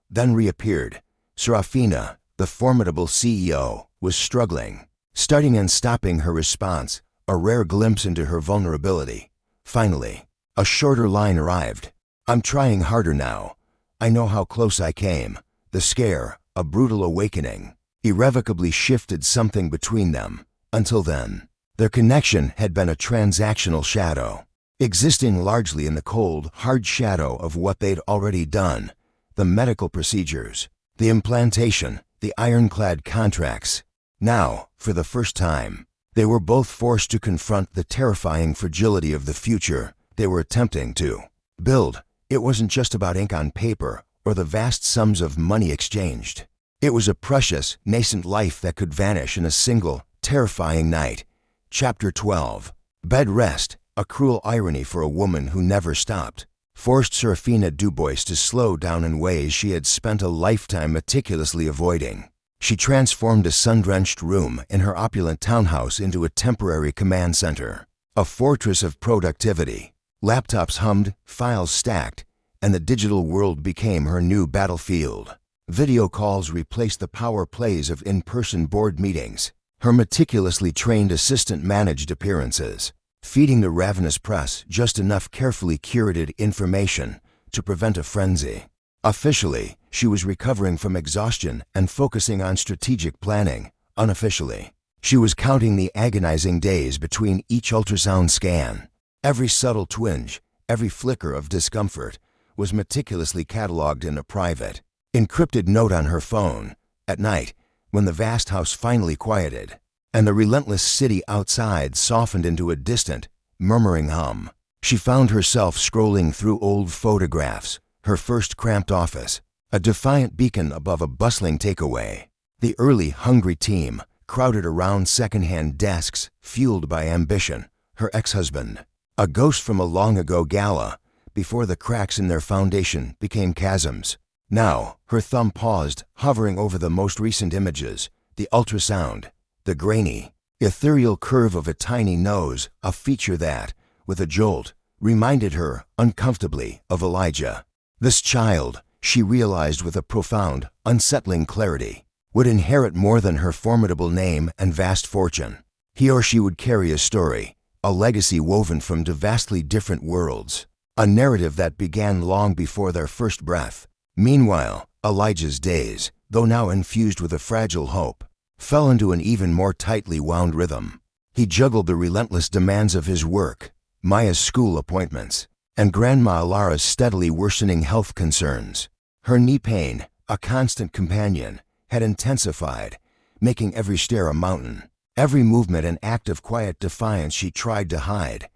then reappeared. Serafina, the formidable CEO, was struggling, starting and stopping her response, a rare glimpse into her vulnerability. Finally, a shorter line arrived. "I'm trying harder now. I know how close I came." The scare, a brutal awakening, irrevocably shifted something between them. Until then, their connection had been a transactional shadow, existing largely in the cold, hard shadow of what they'd already done, the medical procedures, the implantation, the ironclad contracts. Now, for the first time, they were both forced to confront the terrifying fragility of the future they were attempting to build. It wasn't just about ink on paper or the vast sums of money exchanged. It was a precious, nascent life that could vanish in a single, terrifying night. Chapter 12. Bed rest, a cruel irony for a woman who never stopped, forced Serafina Dubois to slow down in ways she had spent a lifetime meticulously avoiding. She transformed a sun-drenched room in her opulent townhouse into a temporary command center, a fortress of productivity. Laptops hummed, files stacked, and the digital world became her new battlefield. Video calls replaced the power plays of in-person board meetings. Her meticulously trained assistant managed appearances, feeding the ravenous press just enough carefully curated information to prevent a frenzy. Officially, she was recovering from exhaustion and focusing on strategic planning. Unofficially, she was counting the agonizing days between each ultrasound scan. Every subtle twinge, every flicker of discomfort was meticulously cataloged in a private, encrypted note on her phone. At night, when the vast house finally quieted, and the relentless city outside softened into a distant, murmuring hum, She found herself scrolling through old photographs, her first cramped office, a defiant beacon above a bustling takeaway. The early, hungry team crowded around second-hand desks, fueled by ambition. Her ex-husband, a ghost from a long-ago gala, before the cracks in their foundation became chasms. Now, her thumb paused, hovering over the most recent images, the ultrasound, the grainy, ethereal curve of a tiny nose, a feature that, with a jolt, reminded her, uncomfortably, of Elijah. This child, she realized with a profound, unsettling clarity, would inherit more than her formidable name and vast fortune. He or she would carry a story, a legacy woven from two vastly different worlds, a narrative that began long before their first breath. Meanwhile, Elijah's days, though now infused with a fragile hope, fell into an even more tightly wound rhythm. He juggled the relentless demands of his work, Maya's school appointments, and Grandma Lara's steadily worsening health concerns. Her knee pain, a constant companion, had intensified, making every stair a mountain, every movement an act of quiet defiance she tried to hide.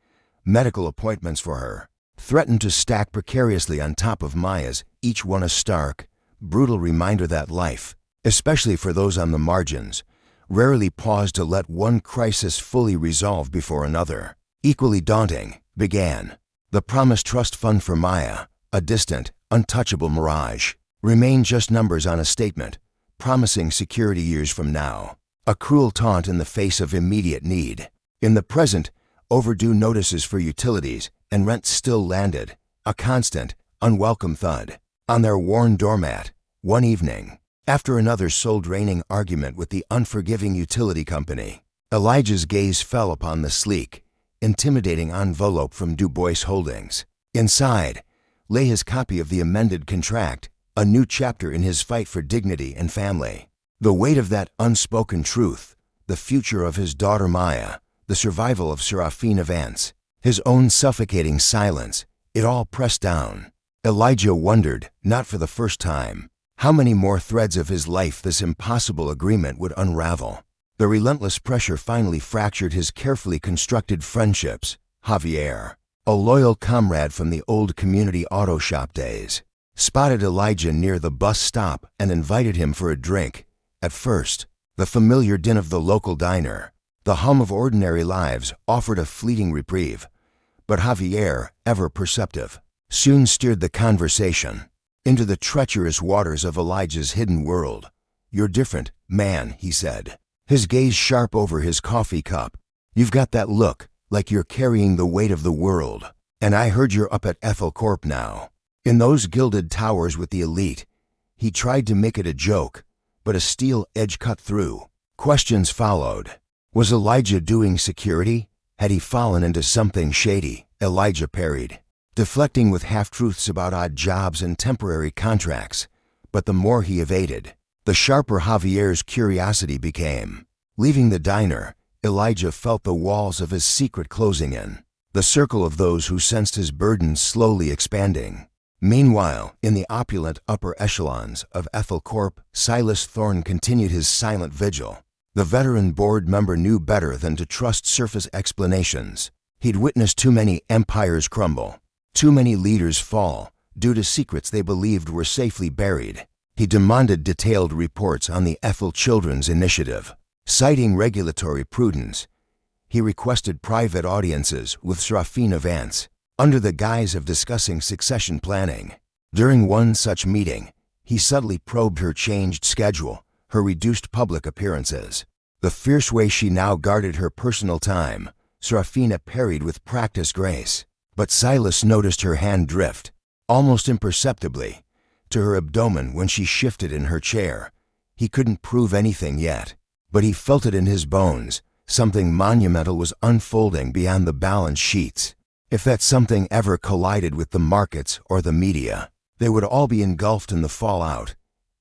Medical appointments for her threatened to stack precariously on top of Maya's, each one a stark, brutal reminder that life, especially for those on the margins, rarely paused to let one crisis fully resolve before another. Equally daunting, began. The promised trust fund for Maya, a distant, untouchable mirage, remained just numbers on a statement, promising security years from now. A cruel taunt in the face of immediate need. In the present, overdue notices for utilities and rent still landed, a constant, unwelcome thud, on their worn doormat. One evening, after another soul-draining argument with the unforgiving utility company, Elijah's gaze fell upon the sleek, intimidating envelope from Du Bois Holdings. Inside lay his copy of the amended contract, a new chapter in his fight for dignity and family. The weight of that unspoken truth, the future of his daughter Maya, the survival of Serafina Vance, his own suffocating silence, it all pressed down. Elijah wondered, not for the first time, how many more threads of his life this impossible agreement would unravel. The relentless pressure finally fractured his carefully constructed friendships. Javier, a loyal comrade from the old community auto shop days, spotted Elijah near the bus stop and invited him for a drink. At first, the familiar din of the local diner, the hum of ordinary lives, offered a fleeting reprieve. But Javier, ever perceptive, soon steered the conversation into the treacherous waters of Elijah's hidden world. "You're different, man," he said, his gaze sharp over his coffee cup. "You've got that look, like you're carrying the weight of the world. And I heard you're up at Ethel Corp now, in those gilded towers with the elite." He tried to make it a joke, but a steel edge cut through. Questions followed. Was Elijah doing security? Had he fallen into something shady? Elijah parried, deflecting with half-truths about odd jobs and temporary contracts. But the more he evaded, the sharper Javier's curiosity became. Leaving the diner, Elijah felt the walls of his secret closing in, the circle of those who sensed his burden slowly expanding. Meanwhile, in the opulent upper echelons of Ethel Corp, Silas Thorne continued his silent vigil. The veteran board member knew better than to trust surface explanations. He'd witnessed too many empires crumble, too many leaders fall, due to secrets they believed were safely buried. He demanded detailed reports on the Ethel Children's Initiative. Citing regulatory prudence, he requested private audiences with Serafina Vance, under the guise of discussing succession planning. During one such meeting, he subtly probed her changed schedule, her reduced public appearances, the fierce way she now guarded her personal time. Serafina parried with practiced grace, but Silas noticed her hand drift, almost imperceptibly, to her abdomen when she shifted in her chair. He couldn't prove anything yet, but he felt it in his bones. Something monumental was unfolding beyond the balance sheets. If that something ever collided with the markets or the media, they would all be engulfed in the fallout.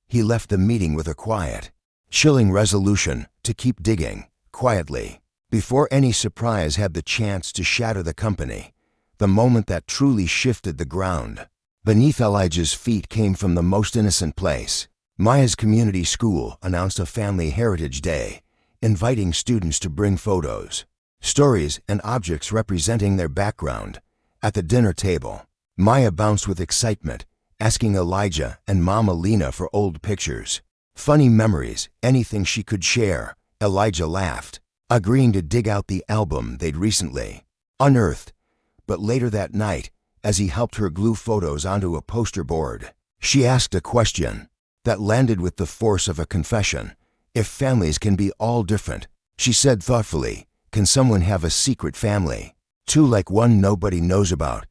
He left the meeting with a quiet, chilling resolution to keep digging, quietly, before any surprise had the chance to shatter the company. The moment that truly shifted the ground beneath Elijah's feet came from the most innocent place. Maya's community school announced a family heritage day, inviting students to bring photos, stories, and objects representing their background. At the dinner table, Maya bounced with excitement, asking Elijah and Mama Lena for old pictures. Funny memories, anything she could share. Elijah laughed, agreeing to dig out the album they'd recently unearthed. But later that night, as he helped her glue photos onto a poster board, she asked a question that landed with the force of a confession. If families can be all different, she said thoughtfully, can someone have a secret family? Too, like one nobody knows about?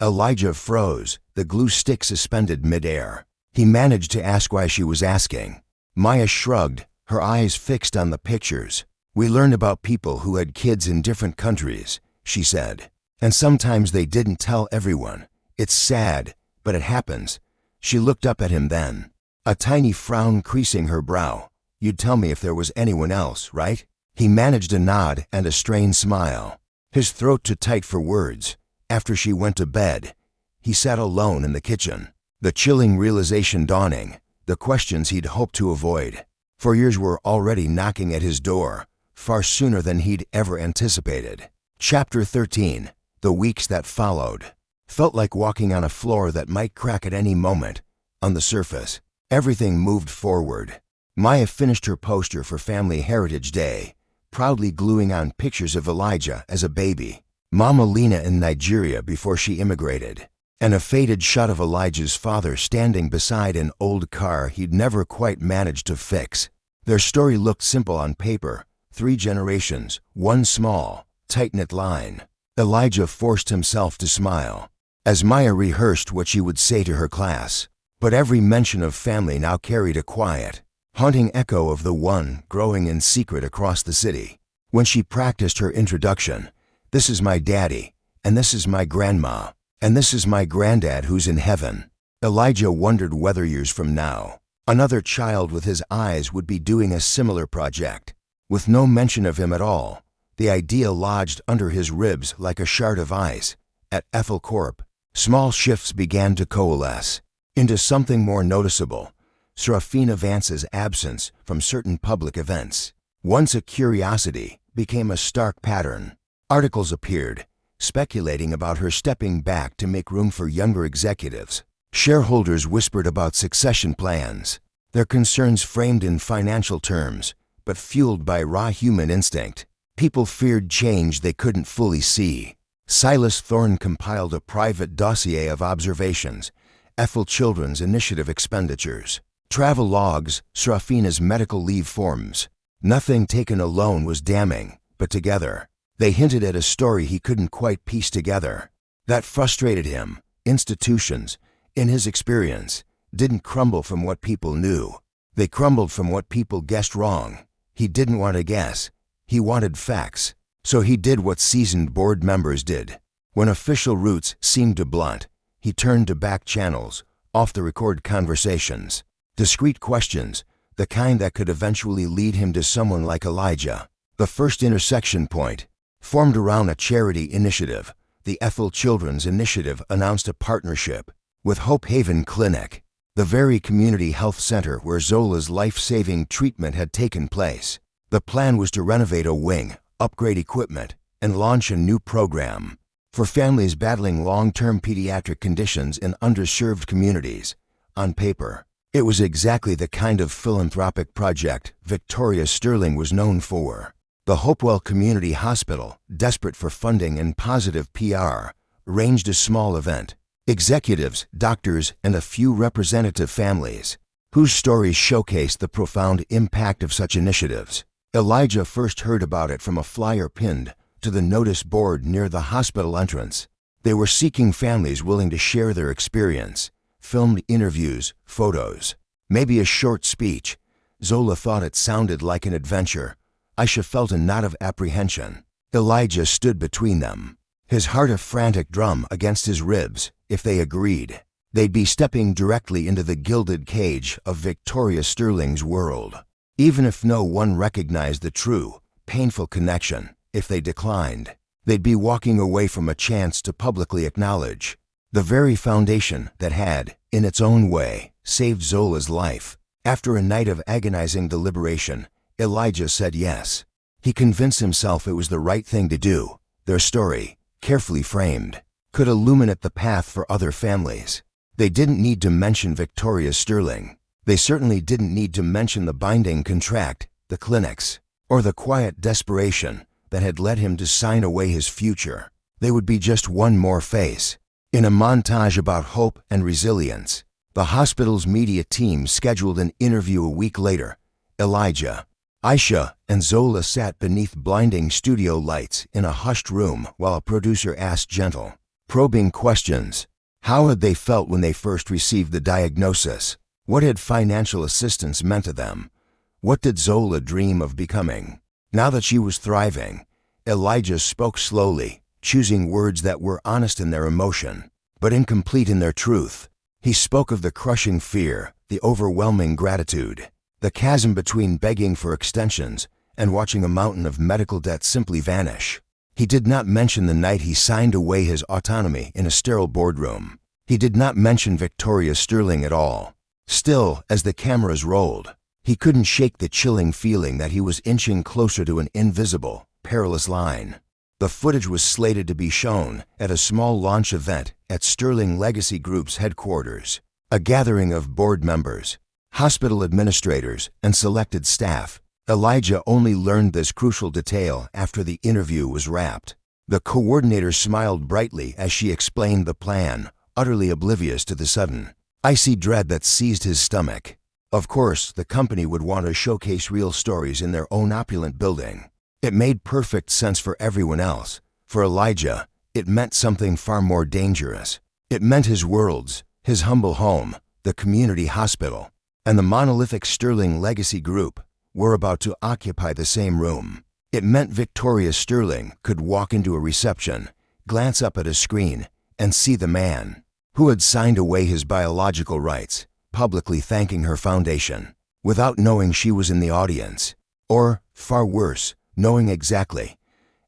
Elijah froze, the glue stick suspended midair. He managed to ask why she was asking. Maya shrugged, her eyes fixed on the pictures. We learned about people who had kids in different countries, she said. And sometimes they didn't tell everyone. It's sad, but it happens. She looked up at him then, a tiny frown creasing her brow. You'd tell me if there was anyone else, right? He managed a nod and a strained smile, his throat too tight for words. After she went to bed, he sat alone in the kitchen, the chilling realization dawning. The questions he'd hoped to avoid for years were already knocking at his door, far sooner than he'd ever anticipated. Chapter 13. The weeks that followed felt like walking on a floor that might crack at any moment. On the surface, everything moved forward. Maya finished her poster for Family Heritage Day, proudly gluing on pictures of Elijah as a baby, Mama Lena in Nigeria before she immigrated, and a faded shot of Elijah's father standing beside an old car he'd never quite managed to fix. Their story looked simple on paper, 3 generations, one small, tight-knit line. Elijah forced himself to smile as Maya rehearsed what she would say to her class, but every mention of family now carried a quiet, haunting echo of the one growing in secret across the city. When she practiced her introduction, this is my daddy, and this is my grandma, and this is my granddad who's in heaven. Elijah wondered whether years from now, another child with his eyes would be doing a similar project. With no mention of him at all, the idea lodged under his ribs like a shard of ice. At Ethel Corp, small shifts began to coalesce into something more noticeable. Serafina Vance's absence from certain public events, once a curiosity, became a stark pattern. Articles appeared, speculating about her stepping back to make room for younger executives. Shareholders whispered about succession plans, their concerns framed in financial terms, but fueled by raw human instinct. People feared change they couldn't fully see. Silas Thorne compiled a private dossier of observations, Ethel Children's initiative expenditures, travel logs, Serafina's medical leave forms. Nothing taken alone was damning, but together, they hinted at a story he couldn't quite piece together. That frustrated him. Institutions, in his experience, didn't crumble from what people knew. They crumbled from what people guessed wrong. He didn't want to guess. He wanted facts. So he did what seasoned board members did. When official routes seemed too blunt, he turned to back channels, off-the-record conversations, discreet questions, the kind that could eventually lead him to someone like Elijah. The first intersection point, formed around a charity initiative, the Ethel Children's Initiative announced a partnership with Hope Haven Clinic, the very community health center where Zola's life-saving treatment had taken place. The plan was to renovate a wing, upgrade equipment, and launch a new program for families battling long-term pediatric conditions in underserved communities. On paper, it was exactly the kind of philanthropic project Victoria Sterling was known for. The Hopewell Community Hospital, desperate for funding and positive PR, arranged a small event. Executives, doctors, and a few representative families, whose stories showcased the profound impact of such initiatives. Elijah first heard about it from a flyer pinned to the notice board near the hospital entrance. They were seeking families willing to share their experience, filmed interviews, photos, maybe a short speech. Zola thought it sounded like an adventure. Aisha felt a knot of apprehension. Elijah stood between them, his heart a frantic drum against his ribs. If they agreed, they'd be stepping directly into the gilded cage of Victoria Sterling's world. Even if no one recognized the true, painful connection, if they declined, they'd be walking away from a chance to publicly acknowledge the very foundation that had, in its own way, saved Zola's life. After a night of agonizing deliberation, Elijah said yes. He convinced himself it was the right thing to do. Their story, carefully framed, could illuminate the path for other families. They didn't need to mention Victoria Sterling. They certainly didn't need to mention the binding contract, the clinics, or the quiet desperation that had led him to sign away his future. They would be just one more face. In a montage about hope and resilience, the hospital's media team scheduled an interview a week later. Elijah, Aisha, and Zola sat beneath blinding studio lights in a hushed room while a producer asked gentle, probing questions. How had they felt when they first received the diagnosis? What had financial assistance meant to them? What did Zola dream of becoming? Now that she was thriving, Elijah spoke slowly, choosing words that were honest in their emotion, but incomplete in their truth. He spoke of the crushing fear, the overwhelming gratitude, the chasm between begging for extensions and watching a mountain of medical debt simply vanish. He did not mention the night he signed away his autonomy in a sterile boardroom. He did not mention Victoria Sterling at all. Still, as the cameras rolled, he couldn't shake the chilling feeling that he was inching closer to an invisible, perilous line. The footage was slated to be shown at a small launch event at Sterling Legacy Group's headquarters, a gathering of board members, hospital administrators, and selected staff. Elijah only learned this crucial detail after the interview was wrapped. The coordinator smiled brightly as she explained the plan, utterly oblivious to the sudden, icy dread that seized his stomach. Of course, the company would want to showcase real stories in their own opulent building. It made perfect sense for everyone else. For Elijah, it meant something far more dangerous. It meant his worlds, his humble home, the community hospital, and the monolithic Sterling Legacy Group were about to occupy the same room. It meant Victoria Sterling could walk into a reception, glance up at a screen, and see the man who had signed away his biological rights, publicly thanking her foundation, without knowing she was in the audience. Or, far worse, knowing exactly.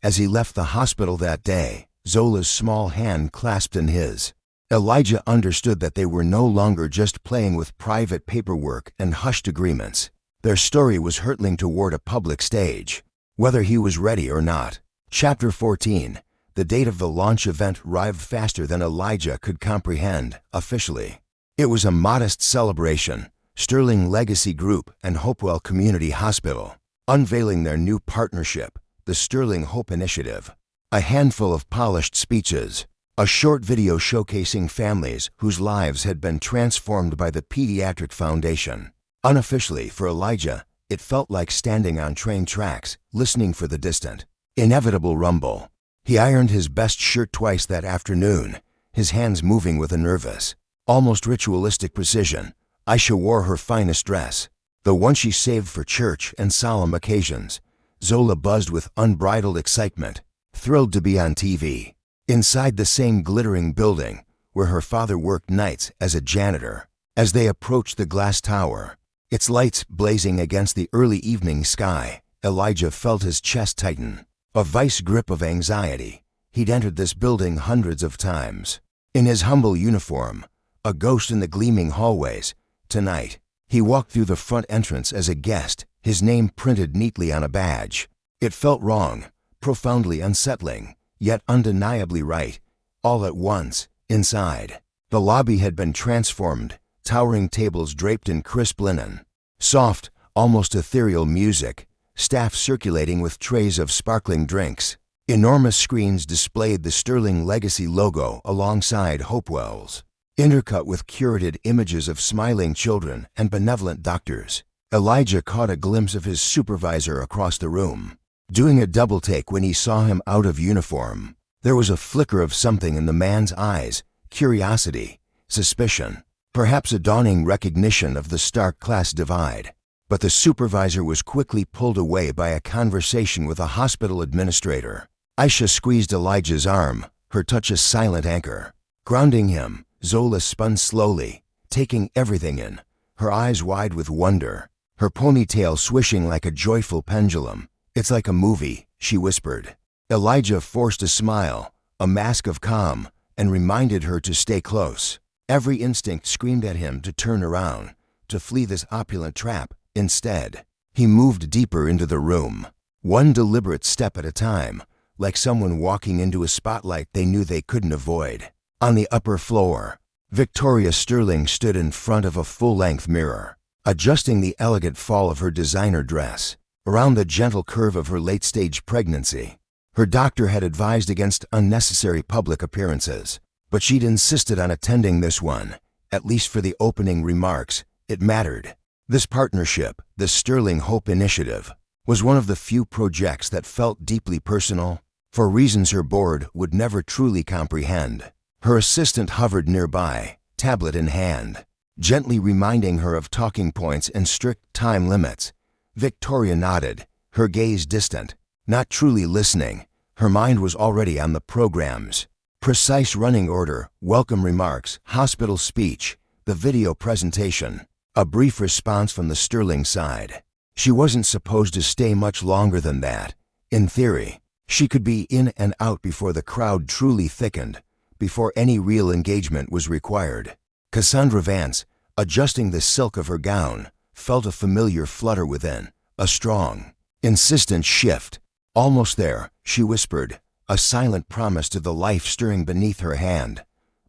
As he left the hospital that day, Zola's small hand clasped in his. Elijah understood that they were no longer just playing with private paperwork and hushed agreements. Their story was hurtling toward a public stage, whether he was ready or not. Chapter 14. The date of the launch event arrived faster than Elijah could comprehend, officially. It was a modest celebration. Sterling Legacy Group and Hopewell Community Hospital, unveiling their new partnership, the Sterling Hope Initiative. A handful of polished speeches, a short video showcasing families whose lives had been transformed by the Pediatric Foundation. Unofficially, for Elijah, it felt like standing on train tracks, listening for the distant, inevitable rumble. He ironed his best shirt twice that afternoon, his hands moving with a nervous, almost ritualistic precision. Aisha wore her finest dress, the one she saved for church and solemn occasions. Zola buzzed with unbridled excitement, thrilled to be on TV, inside the same glittering building where her father worked nights as a janitor. As they approached the glass tower, its lights blazing against the early evening sky, Elijah felt his chest tighten, a vice grip of anxiety. He'd entered this building hundreds of times, in his humble uniform, a ghost in the gleaming hallways. Tonight, he walked through the front entrance as a guest, his name printed neatly on a badge. It felt wrong, profoundly unsettling, yet undeniably right. All at once, inside, the lobby had been transformed, towering tables draped in crisp linen, soft, almost ethereal music, staff circulating with trays of sparkling drinks. Enormous screens displayed the Sterling Legacy logo alongside Hopewell's, intercut with curated images of smiling children and benevolent doctors. Elijah caught a glimpse of his supervisor across the room, doing a double take when he saw him out of uniform. There was a flicker of something in the man's eyes, curiosity, suspicion, perhaps a dawning recognition of the stark class divide. But the supervisor was quickly pulled away by a conversation with a hospital administrator. Aisha squeezed Elijah's arm, her touch a silent anchor. Grounding him, Zola spun slowly, taking everything in, her eyes wide with wonder, her ponytail swishing like a joyful pendulum. "It's like a movie," she whispered. Elijah forced a smile, a mask of calm, and reminded her to stay close. Every instinct screamed at him to turn around, to flee this opulent trap. Instead, he moved deeper into the room, one deliberate step at a time, like someone walking into a spotlight they knew they couldn't avoid. On the upper floor, Victoria Sterling stood in front of a full-length mirror, adjusting the elegant fall of her designer dress around the gentle curve of her late-stage pregnancy. Her doctor had advised against unnecessary public appearances, but she'd insisted on attending this one. At least for the opening remarks, it mattered. This partnership, the Sterling Hope Initiative, was one of the few projects that felt deeply personal, for reasons her board would never truly comprehend. Her assistant hovered nearby, tablet in hand, gently reminding her of talking points and strict time limits. Victoria nodded, her gaze distant, not truly listening. Her mind was already on the program's precise running order: welcome remarks, hospital speech, the video presentation, a brief response from the Sterling side. She wasn't supposed to stay much longer than that. In theory, she could be in and out before the crowd truly thickened, before any real engagement was required. Cassandra Vance, adjusting the silk of her gown, felt a familiar flutter within, a strong, insistent shift. Almost there, she whispered, a silent promise to the life stirring beneath her hand.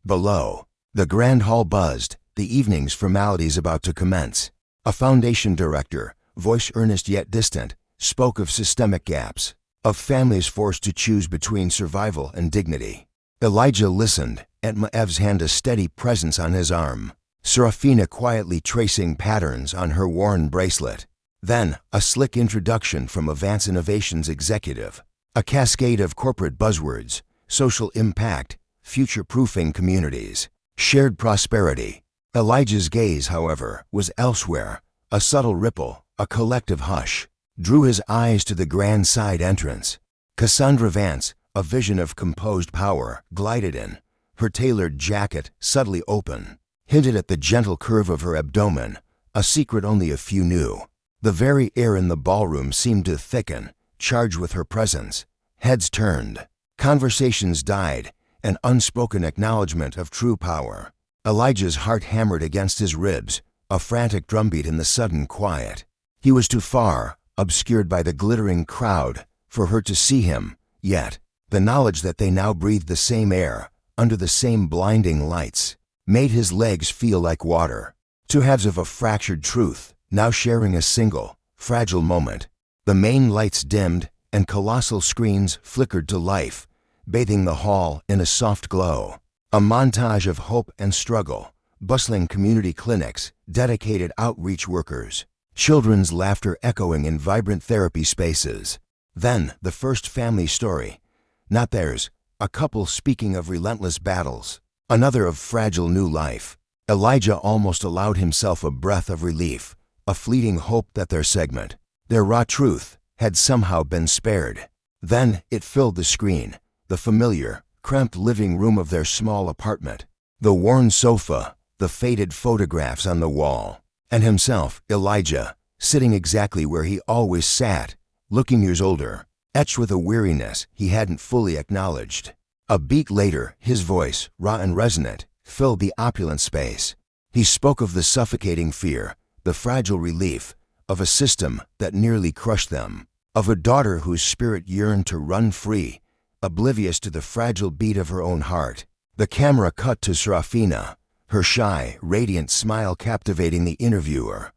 Below, the grand hall buzzed, the evening's formalities about to commence. A foundation director, voice earnest yet distant, spoke of systemic gaps, of families forced to choose between survival and dignity. Elijah listened, Aunt Maev's hand a steady presence on his arm, Serafina quietly tracing patterns on her worn bracelet. Then, a slick introduction from a Vance Innovations executive, a cascade of corporate buzzwords: social impact, future-proofing communities, shared prosperity. Elijah's gaze, however, was elsewhere. A subtle ripple, a collective hush, drew his eyes to the grand side entrance. Cassandra Vance, a vision of composed power, glided in, her tailored jacket subtly open, hinted at the gentle curve of her abdomen, a secret only a few knew. The very air in the ballroom seemed to thicken, charged with her presence. Heads turned, conversations died, an unspoken acknowledgement of true power. Elijah's heart hammered against his ribs, a frantic drumbeat in the sudden quiet. He was too far, obscured by the glittering crowd, for her to see him, yet the knowledge that they now breathed the same air, under the same blinding lights, made his legs feel like water. Two halves of a fractured truth, now sharing a single, fragile moment. The main lights dimmed, and colossal screens flickered to life, bathing the hall in a soft glow. A montage of hope and struggle, bustling community clinics, dedicated outreach workers, children's laughter echoing in vibrant therapy spaces. Then, the first family story. Not theirs, a couple speaking of relentless battles, another of fragile new life. Elijah almost allowed himself a breath of relief, a fleeting hope that their segment, their raw truth, had somehow been spared. Then it filled the screen, the familiar, cramped living room of their small apartment, the worn sofa, the faded photographs on the wall, and himself, Elijah, sitting exactly where he always sat, looking years older, etched with a weariness he hadn't fully acknowledged. A beat later, his voice, raw and resonant, filled the opulent space. He spoke of the suffocating fear, the fragile relief, of a system that nearly crushed them, of a daughter whose spirit yearned to run free, oblivious to the fragile beat of her own heart. The camera cut to Serafina, her shy, radiant smile captivating the interviewer.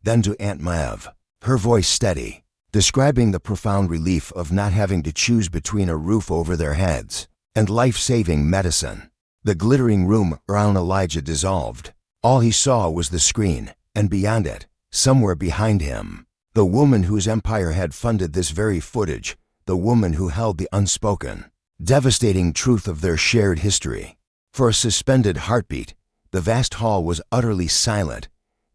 Then to Aunt Maeve, her voice steady, describing the profound relief of not having to choose between a roof over their heads and life-saving medicine. The glittering room around Elijah dissolved. All he saw was the screen, and beyond it, somewhere behind him, the woman whose empire had funded this very footage, the woman who held the unspoken, devastating truth of their shared history. For a suspended heartbeat, the vast hall was utterly silent.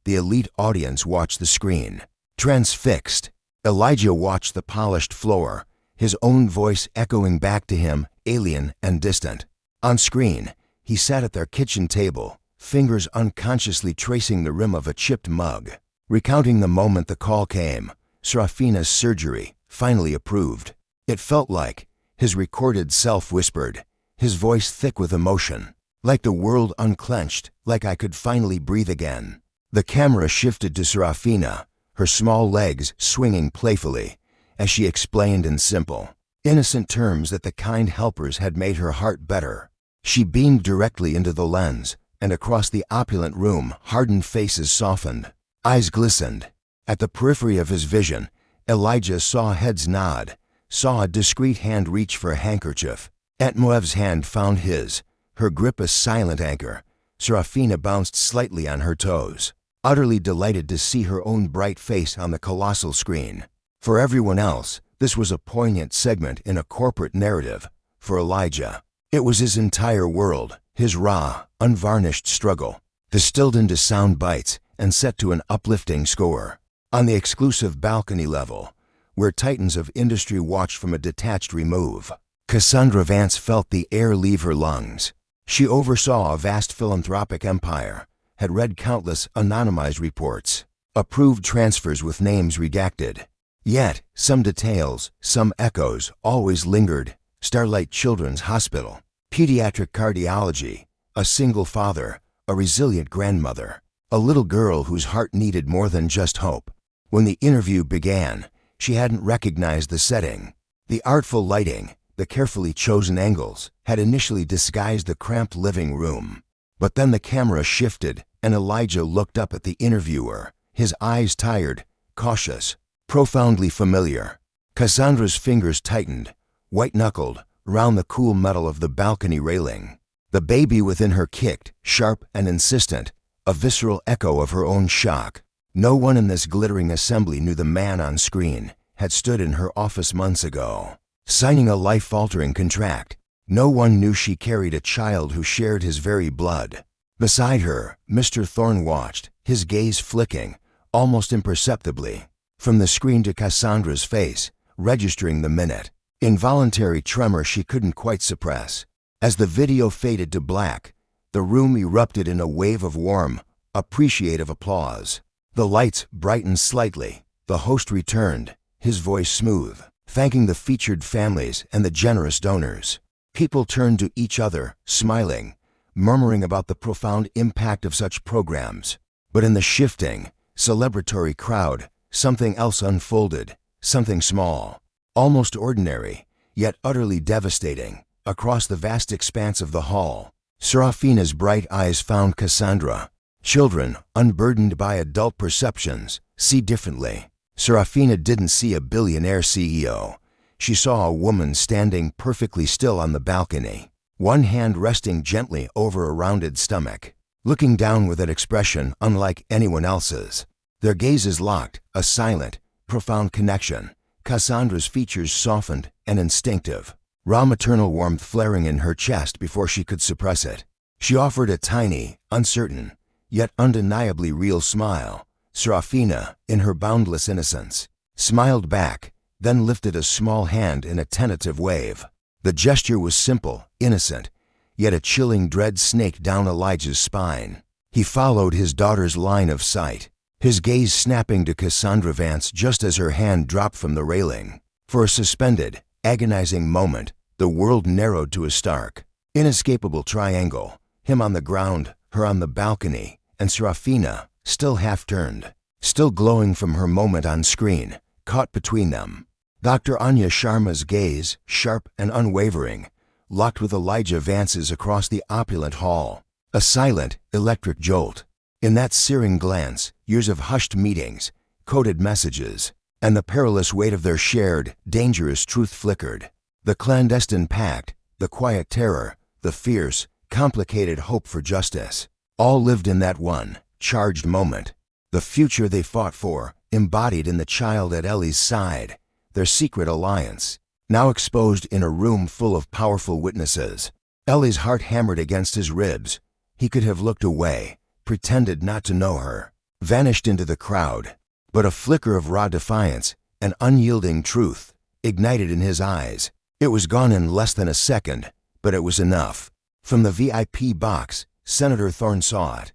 The elite audience watched the screen, transfixed. Elijah watched the polished floor, his own voice echoing back to him, alien and distant. On screen, he sat at their kitchen table, fingers unconsciously tracing the rim of a chipped mug, recounting the moment the call came, Serafina's surgery, finally approved. It felt like, his recorded self whispered, his voice thick with emotion, like the world unclenched, like I could finally breathe again. The camera shifted to Serafina, her small legs swinging playfully, as she explained in simple, Innocent terms that the kind helpers had made her heart better. She beamed directly into the lens, and across the opulent room, hardened faces softened. Eyes glistened. At the periphery of his vision, Elijah saw heads nod, saw a discreet hand reach for a handkerchief. Aunt Moev's hand found his, her grip a silent anchor. Serafina bounced slightly on her toes, utterly delighted to see her own bright face on the colossal screen. For everyone else, this was a poignant segment in a corporate narrative. For Elijah, it was his entire world, his raw, unvarnished struggle, distilled into sound bites and set to an uplifting score. On the exclusive balcony level, where titans of industry watched from a detached remove, Cassandra Vance felt the air leave her lungs. She oversaw a vast philanthropic empire, had read countless anonymized reports, approved transfers with names redacted. Yet, some details, some echoes always lingered. Starlight Children's Hospital, pediatric cardiology, a single father, a resilient grandmother, a little girl whose heart needed more than just hope. When the interview began, she hadn't recognized the setting. The artful lighting, the carefully chosen angles, had initially disguised the cramped living room. But then the camera shifted, and Elijah looked up at the interviewer, his eyes tired, cautious, profoundly familiar. Cassandra's fingers tightened, white-knuckled, round the cool metal of the balcony railing. The baby within her kicked, sharp and insistent, a visceral echo of her own shock. No one in this glittering assembly knew the man on screen had stood in her office months ago, signing a life-altering contract. No one knew she carried a child who shared his very blood. Beside her, Mr. Thorne watched, his gaze flicking, almost imperceptibly, from the screen to Cassandra's face, registering the minute. Involuntary tremor she couldn't quite suppress. As the video faded to black, the room erupted in a wave of warm, appreciative applause. The lights brightened slightly. The host returned, his voice smooth, thanking the featured families and the generous donors. People turned to each other, smiling, murmuring about the profound impact of such programs. But in the shifting, celebratory crowd, something else unfolded, something small, almost ordinary, yet utterly devastating. Across the vast expanse of the hall, Serafina's bright eyes found Cassandra. Children, unburdened by adult perceptions, see differently. Serafina didn't see a billionaire CEO. She saw a woman standing perfectly still on the balcony, one hand resting gently over a rounded stomach, looking down with an expression unlike anyone else's. Their gazes locked, a silent, profound connection. Cassandra's features softened and instinctive, raw maternal warmth flaring in her chest before she could suppress it. She offered a tiny, uncertain, yet undeniably real smile. Serafina, in her boundless innocence, smiled back, then lifted a small hand in a tentative wave. The gesture was simple, innocent, yet a chilling dread snaked down Elijah's spine. He followed his daughter's line of sight, his gaze snapping to Cassandra Vance just as her hand dropped from the railing. For a suspended, agonizing moment, the world narrowed to a stark, inescapable triangle, him on the ground, her on the balcony, and Serafina, still half-turned, still glowing from her moment on screen, caught between them. Dr. Anya Sharma's gaze, sharp and unwavering, locked with Elijah Vance's across the opulent hall. A silent, electric jolt. In that searing glance, years of hushed meetings, coded messages, and the perilous weight of their shared, dangerous truth flickered. The clandestine pact, the quiet terror, the fierce, complicated hope for justice, all lived in that one, charged moment. The future they fought for, embodied in the child at Ellie's side, their secret alliance, now exposed in a room full of powerful witnesses. Ellie's heart hammered against his ribs. He could have looked away, pretended not to know her, vanished into the crowd. But a flicker of raw defiance, an unyielding truth, ignited in his eyes. It was gone in less than a second, but it was enough. From the VIP box, Senator Thorne saw it.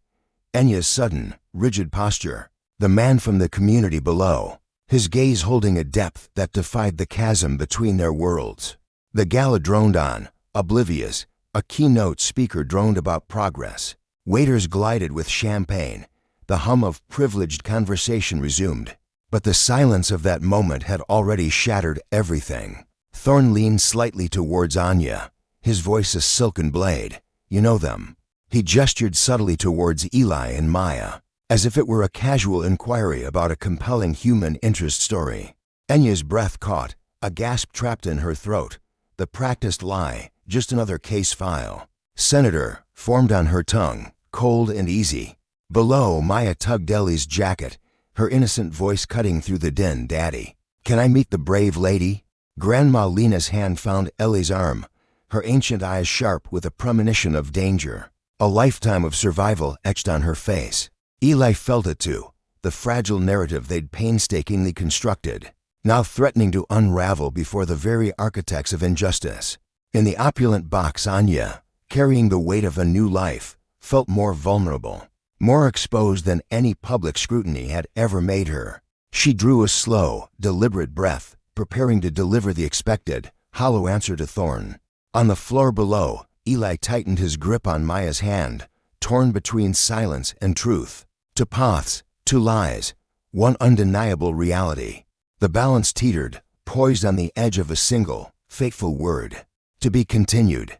Enya's sudden, rigid posture, the man from the community below, his gaze holding a depth that defied the chasm between their worlds. The gala droned on, oblivious. A keynote speaker droned about progress. Waiters glided with champagne. The hum of privileged conversation resumed. But the silence of that moment had already shattered everything. Thorn leaned slightly towards Anya, his voice a silken blade. You know them. He gestured subtly towards Eli and Maya, as if it were a casual inquiry about a compelling human interest story. Anya's breath caught, a gasp trapped in her throat. The practiced lie, just another case file. Senator, formed on her tongue, cold and easy. Below, Maya tugged Ellie's jacket, her innocent voice cutting through the din. Daddy, can I meet the brave lady? Grandma Lena's hand found Ellie's arm, her ancient eyes sharp with a premonition of danger. A lifetime of survival etched on her face. Eli felt it too, the fragile narrative they'd painstakingly constructed, now threatening to unravel before the very architects of injustice. In the opulent box, Anya, carrying the weight of a new life, felt more vulnerable, more exposed than any public scrutiny had ever made her. She drew a slow, deliberate breath, preparing to deliver the expected, hollow answer to Thorn. On the floor below, Eli tightened his grip on Maya's hand, torn between silence and truth. Two paths, two lies, one undeniable reality. The balance teetered, poised on the edge of a single, fateful word. To be continued.